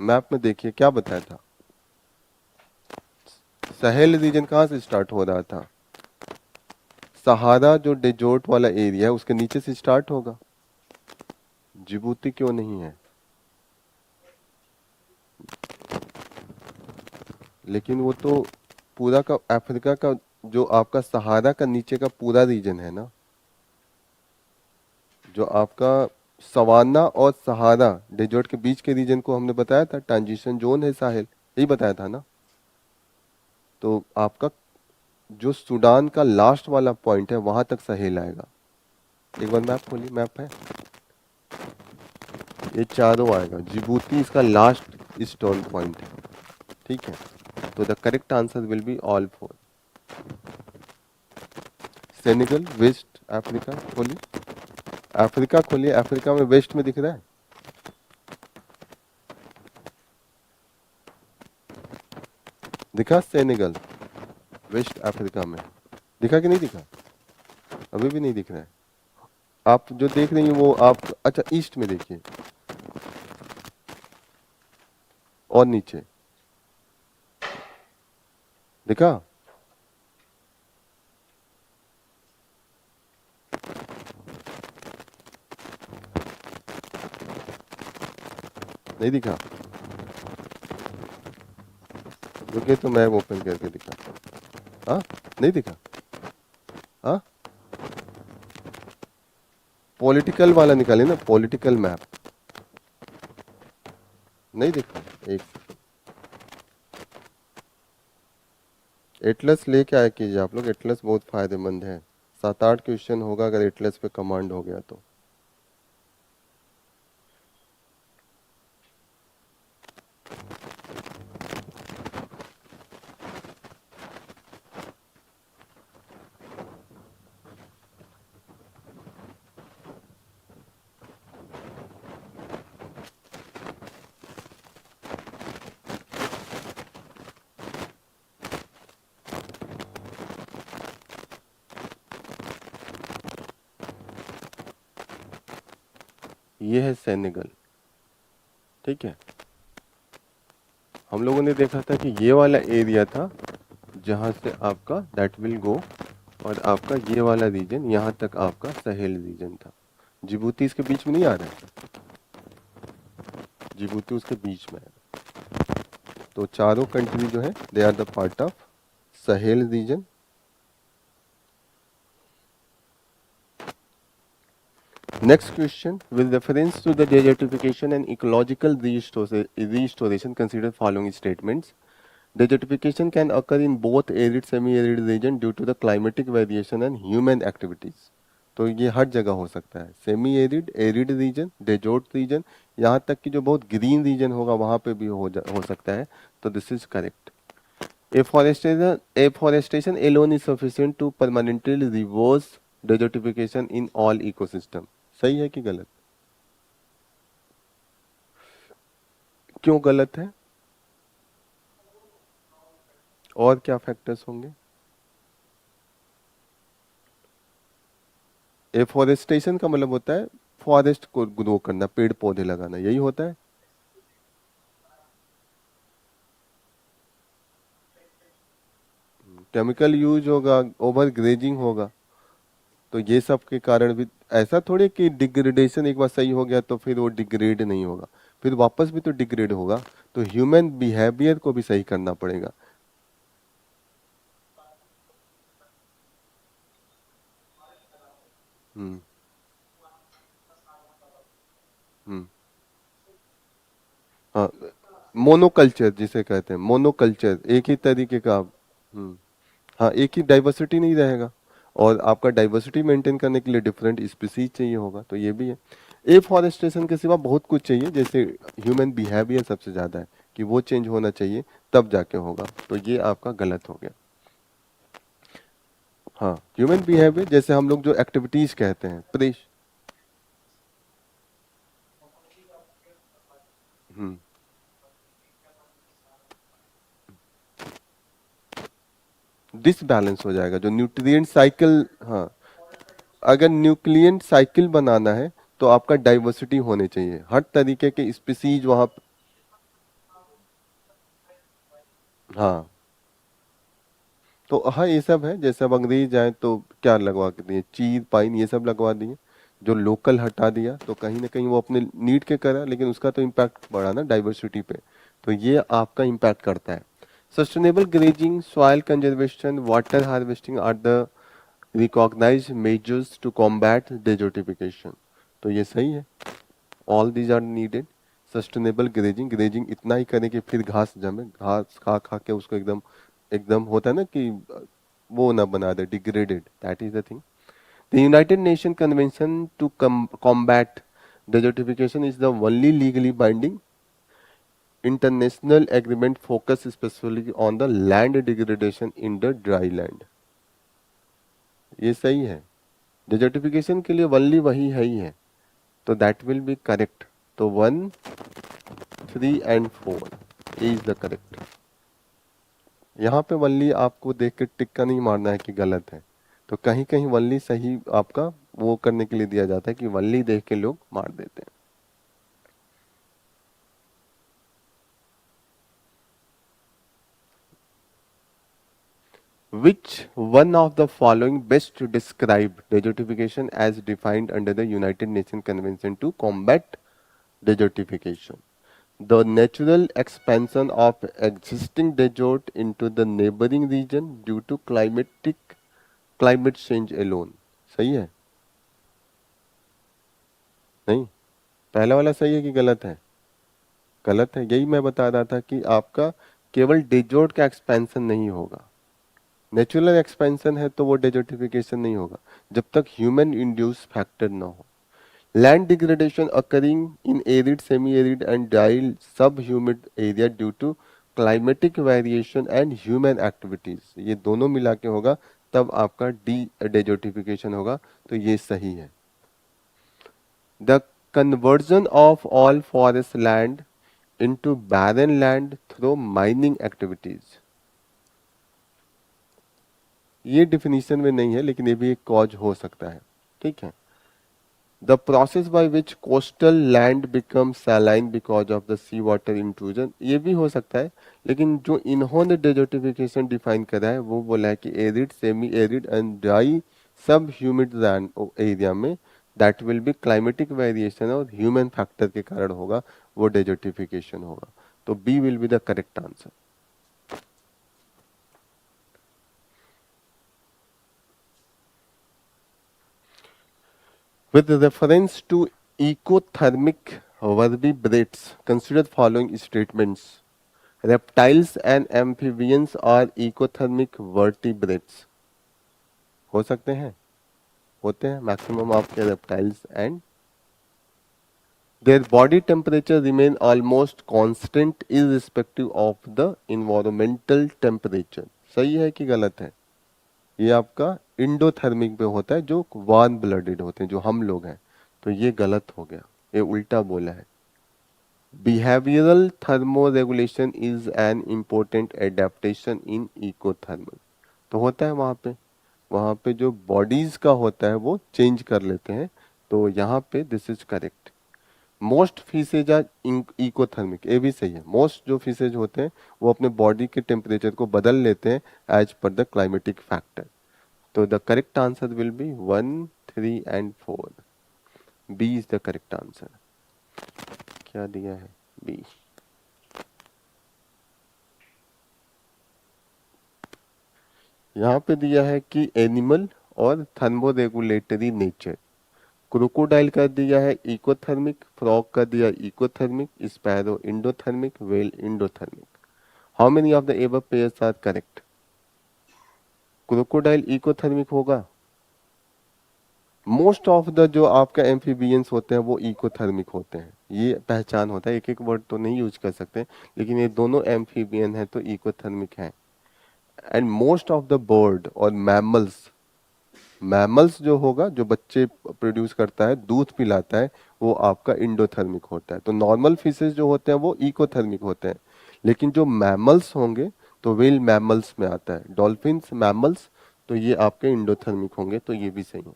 Speaker 1: मैप में देखिए क्या बताया था। सहेल रीजन कहाँ से स्टार्ट हो रहा था? सहारा जो डेजर्ट वाला एरिया है उसके नीचे से स्टार्ट होगा। जिबूती क्यों नहीं है? लेकिन वो तो पूरा का अफ्रीका का जो आपका सहारा का नीचे का पूरा रीजन है ना, जो आपका सवाना और सहारा डेजर्ट के बीच के रीजन को हमने बताया था ट्रांजिशन जोन है साहिल, यही बताया था ना। तो आपका जो सूडान का लास्ट वाला पॉइंट है वहां तक सहेल आएगा। एक बार मैप खोलिए, मैप है, ये चारों आएगा, जिबूती इसका लास्ट स्टॉल पॉइंट है, ठीक है। तो the correct answer will be all four. Senegal, west Africa खोलिए, अफ्रीका खोलिए, अफ्रीका में वेस्ट में दिख रहा है, दिखा सेनेगल वेस्ट अफ्रीका में, दिखा कि नहीं दिखा? अभी भी नहीं दिख रहा है। आप जो देख रही हैं वो आप, अच्छा ईस्ट में देखिए और नीचे, दिखा? नहीं दिखा? रुकिए तो मैं ओपन करके दिखा। हाँ, नहीं दिखा? हाँ, पॉलिटिकल वाला निकाले ना, पॉलिटिकल मैप, नहीं दिखा? एक एटलस लेके आया कीजिए आप लोग, एटलस बहुत फायदेमंद है। 7-8 क्वेश्चन होगा अगर एटलस पे कमांड हो गया तो। ये है सेनेगल, ठीक है। हम लोगों ने देखा था कि ये वाला एरिया था जहां से आपका दैट विल गो, और आपका ये वाला रीजन यहाँ तक आपका सहेल रीजन था। जिबूती इसके बीच में नहीं आ रहा है, जिबूती उसके बीच में है। तो चारों कंट्री जो है they are the part of Sahel region. Next question, with reference to the desertification and ecological restoration, consider following statements. Desertification can occur in both arid semi-arid region due to the climatic variation and human activities. तो ये हर जगह हो सकता है, semi arid, arid region, desert region, यहाँ तक कि जो बहुत ग्रीन रीजन होगा वहां पे भी हो सकता है। तो this is correct. Afforestation alone is sufficient to permanently reverse desertification in all ecosystem. सही है कि गलत? क्यों गलत है? और क्या फैक्टर्स होंगे? एफोरेस्टेशन का मतलब होता है फॉरेस्ट को ग्रो करना, पेड़ पौधे लगाना, यही होता है। केमिकल यूज होगा, ओवर ग्रेजिंग होगा, तो ये सब के कारण भी। ऐसा थोड़ी कि डिग्रेडेशन एक बार सही हो गया तो फिर वो डिग्रेड नहीं होगा, फिर वापस भी तो डिग्रेड होगा। तो ह्यूमन बिहेवियर को भी सही करना पड़ेगा। हम्म हम्म हाँ, मोनोकल्चर जिसे कहते हैं, मोनोकल्चर एक ही तरीके का। हाँ, एक ही डाइवर्सिटी नहीं रहेगा, और आपका डाइवर्सिटी मेंटेन करने के लिए डिफरेंट स्पीसीज चाहिए होगा, तो ये भी है। एफॉरेस्टेशन के सिवा बहुत कुछ चाहिए, जैसे ह्यूमन बिहेवियर सबसे ज्यादा है कि वो चेंज होना चाहिए तब जाके होगा, तो ये आपका गलत हो गया। हाँ, ह्यूमन बिहेवियर जैसे हम लोग जो एक्टिविटीज कहते हैं, प्रेश। हम्म डिसबैलेंस हो जाएगा जो न्यूट्रिएंट साइकिल। हाँ, अगर न्यूक्लियन साइकिल बनाना है तो आपका डाइवर्सिटी होने चाहिए, हर तरीके के स्पीसीज वहां। हाँ, तो हाँ ये सब है, जैसे अब अंग्रेज आए तो क्या लगवा के दिए, चीर पाइन ये सब लगवा दिए, जो लोकल हटा दिया, तो कहीं ना कहीं वो अपने नीड के करा, लेकिन उसका तो इम्पैक्ट पड़ा ना डाइवर्सिटी पे। तो ये आपका इम्पैक्ट करता है। Sustainable grazing, soil conservation, water harvesting are the recognised measures to combat desertification. तो ये सही है, all these are needed. Sustainable grazing, grazing इतना ही करें कि फिर घास जमे, घास खा खा के उसको एकदम एकदम होता है ना कि वो ना बना दे degraded, that is the thing. The United Nations Convention to combat desertification is the only legally binding international agreement focused specifically on the land degradation in the dry land. ये सही है. Desertification के लिए only वही है ही है. तो that will be correct. तो 1, 3 and 4 is the correct. यहाँ पे वनली आपको देख के टिक्का नहीं मारना है कि गलत है. तो कहीं कहीं वनली सही आपका वो करने के लिए दिया जाता है कि वनली देख के लोग मार देते हैं. Which one of the following best describe desertification as defined under the United Nations Convention to combat desertification? The natural expansion of existing desert into the neighboring region due to climate change alone. सही है? नहीं, पहला वाला सही है कि गलत है? गलत है. यही मैं बता रहा था कि आपका केवल डेजर्ट का एक्सपेंशन नहीं होगा. नेचुरल एक्सपेंशन है तो वो डेजर्टिफिकेशन नहीं होगा जब तक ह्यूमन इंड्यूस फैक्टर ना हो. Land degradation occurring in arid, semi arid and dry sub humid area due to climatic variation and human activities, ये दोनों मिला के होगा तब आपका डी डेजर्टिफिकेशन होगा. तो ये सही है. The conversion of all forest land into barren land through mining activities, ये डिफिनीशन में नहीं है लेकिन ये भी एक कॉज हो सकता है. ठीक है. The process by which coastal land become saline because of the sea water intrusion, ये भी हो सकता है. लेकिन जो इन्होंने डेजर्टिफिकेशन डिफाइन करा है वो बोला है कि arid, semi arid and dry sub humid land area में that will be climatic variation और ह्यूमन फैक्टर के कारण होगा, वो डेजर्टिफिकेशन होगा. तो B will be the correct answer. With reference to ecothermic vertebrates, consider following statements. Reptiles and amphibians are ecothermic vertebrates. हो सकते हैं, होते हैं मैक्सिमम आपके reptiles and their body temperature remain almost constant irrespective of the environmental temperature. सही है कि गलत है? ये आपका इंडोथर्मिक पे होता है जो वार्म ब्लडेड होते हैं जो हम लोग हैं. तो ये गलत हो गया, ये उल्टा बोला है. Behavioural thermoregulation is an important adaptation in ecothermal. तो होता है वहां पे जो बॉडीज का होता है वो चेंज कर लेते हैं. तो यहाँ पे this is correct. Most fishes are ecothermic, ये भी सही है. मोस्ट जो फिशेज होते हैं वो अपने बॉडी के टेम्परेचर को बदल लेते हैं as per the climatic factor. तो the correct answer will be 1, 3 and 4. B is the correct answer. क्या दिया है? बी. यहाँ पे दिया है कि एनिमल और थर्मोरेगुलेटरी नेचर. क्रोकोडाइल का दिया है इकोथर्मिक, फ्रॉग का दिया ecothermic, sparrow endothermic, whale endothermic. How many of the above pairs are correct? Crocodile ecothermic होगा. मोस्ट ऑफ द जो आपका एम्फीबियंस होते हैं वो इकोथर्मिक होते हैं, ये पहचान होता है. एक एक वर्ड तो नहीं यूज कर सकते लेकिन ये दोनों एम्फीबियन है तो इकोथर्मिक है. And most of the bird और मैमल्स जो होगा जो बच्चे प्रोड्यूस करता है, दूध पिलाता है, वो आपका इंडोथर्मिक होता है. तो नॉर्मल फिशेस जो होते हैं वो इकोथर्मिक होते हैं. लेकिन जो मैमल्स होंगे तो वेल मैमल्स में आता है, डॉल्फिन्स, मैमल्स, तो ये आपके इंडोथर्मिक होंगे. तो ये भी सही है.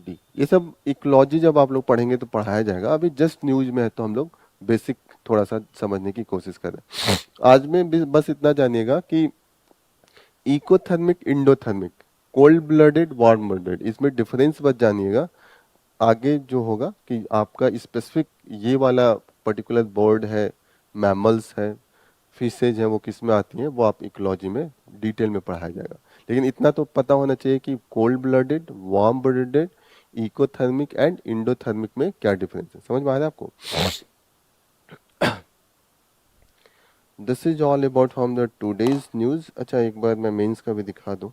Speaker 1: डी. ये सब इकोलॉजी जब आप लोग पढ़ेंगे तो पढ़ाया जाएगा, अभी जस्ट न्यूज में है तो हम लोग बेसिक थोड़ा सा समझने की कोशिश कर रहे हैं. आज में बस इतना जानिएगा कि ecothermic, endothermic, cold blooded, warm blooded, इसमें डिफरेंस बस जानिएगा. आगे जो होगा कि आपका स्पेसिफिक ये वाला पर्टिकुलर बर्ड है, मैमल्स है, फिशेज है, वो किस में आती हैं वो आप इकोलॉजी में डिटेल में पढ़ाया जाएगा. लेकिन इतना तो पता होना चाहिए कि cold blooded, warm blooded, ecothermic and endothermic में क्या डिफरेंस है. समझ में आ रहा है आपको? This is all about from the today's news. अच्छा, एक बार मैं मेंस का भी दिखा दूं।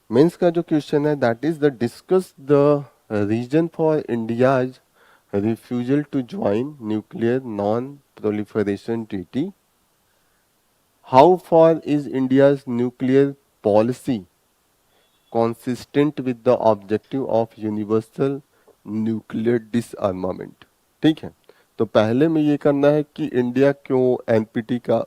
Speaker 1: मेंस का जो क्वेश्चन है that is the discuss the reason for India's refusal to join nuclear non-proliferation treaty. How far is India's nuclear policy consistent with the objective of universal nuclear disarmament? ठीक है, तो पहले में ये करना है कि इंडिया क्यों एनपीटी का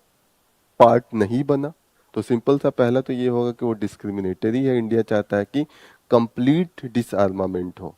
Speaker 1: पार्ट नहीं बना। तो सिंपल सा पहला तो ये होगा कि वो डिस्क्रिमिनेटरी है, इंडिया चाहता है कि कंप्लीट डिसआर्मामेंट हो,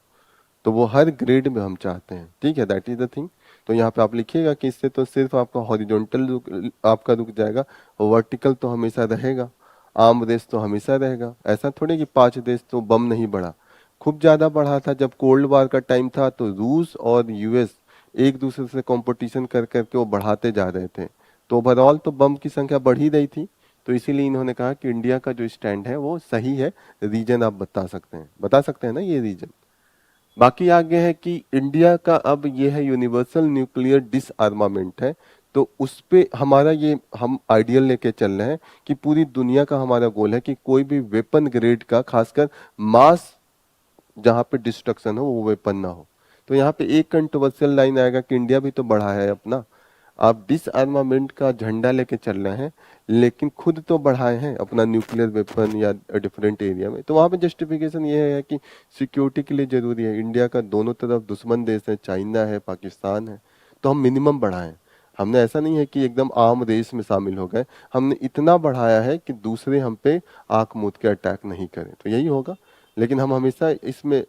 Speaker 1: तो वो हर ग्रेड में हम चाहते हैं। ठीक है, दैट इज द थिंग। तो यहाँ पे आप लिखिएगा कि इससे तो सिर्फ आपका हॉरिजॉन्टल आपका रुक जाएगा, वर्टिकल तो हमेशा रहेगा, आर्म रेस तो हमेशा रहेगा। ऐसा थोड़ी कि 5 देश तो बम नहीं बढ़ा, खूब ज्यादा बढ़ा था। जब कोल्ड वार का टाइम था तो रूस और यूएस एक दूसरे से कंपटीशन कर करके वो बढ़ाते जा रहे थे, तो ओवरऑल तो बम की संख्या बढ़ ही रही थी। तो इसीलिए इन्होंने कहा कि इंडिया का जो स्टैंड है वो सही है। रीजन आप बता सकते हैं ना ये रीजन। बाकी आगे है कि इंडिया का अब ये है यूनिवर्सल न्यूक्लियर डिसआर्मामेंट है, तो उस पे हमारा ये हम आइडियल लेके चल रहे हैं कि पूरी दुनिया का हमारा गोल है कि कोई भी वेपन ग्रेड का, खासकर मास जहां पे डिस्ट्रक्शन हो, वो वेपन ना हो। तो यहाँ पे एक कंट्रोवर्शियल लाइन आएगा कि इंडिया भी तो बढ़ा है अपना, आप डिसआर्मामेंट का झंडा लेके चल रहे हैं लेकिन खुद तो बढ़ाए हैं अपना न्यूक्लियर वेपन या डिफरेंट एरिया में। तो वहां पे जस्टिफिकेशन ये है कि सिक्योरिटी के लिए जरूरी है, इंडिया का दोनों तरफ दुश्मन देश है, चाइना है, पाकिस्तान है, तो हम मिनिमम बढ़ाएं। हमने ऐसा नहीं है कि एकदम आम रेस में शामिल हो गए, हमने इतना बढ़ाया है कि दूसरे हम पे आंख मूंद के अटैक नहीं करें, तो यही होगा। लेकिन हम हमेशा इसमें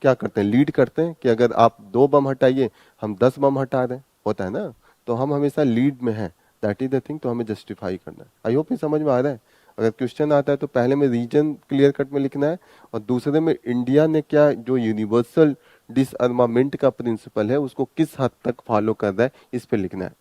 Speaker 1: क्या करते हैं, लीड करते हैं कि अगर आप 2 बम हटाइए हम 10 बम हटा दें, होता है ना। तो हम हमेशा लीड में हैं, दैट इज द थिंग। तो हमें जस्टिफाई करना है। आई होप ये समझ में आ रहा है। अगर क्वेश्चन आता है तो पहले में रीजन क्लियर कट में लिखना है, और दूसरे में इंडिया ने क्या जो यूनिवर्सल डिसआर्मामेंट का प्रिंसिपल है उसको किस हद तक फॉलो कर रहा है, इस पे लिखना है।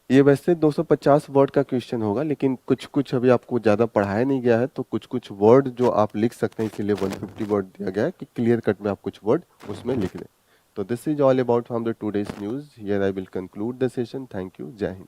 Speaker 1: ये वैसे 250 वर्ड का क्वेश्चन होगा, लेकिन कुछ कुछ अभी आपको ज़्यादा पढ़ाया नहीं गया है, तो कुछ कुछ वर्ड जो आप लिख सकते हैं, इसीलिए 150 वर्ड दिया गया है कि क्लियर कट में आप कुछ वर्ड उसमें लिख लें। तो this is all about from the today's news. Here I will conclude the session. Thank you. जय हिंद।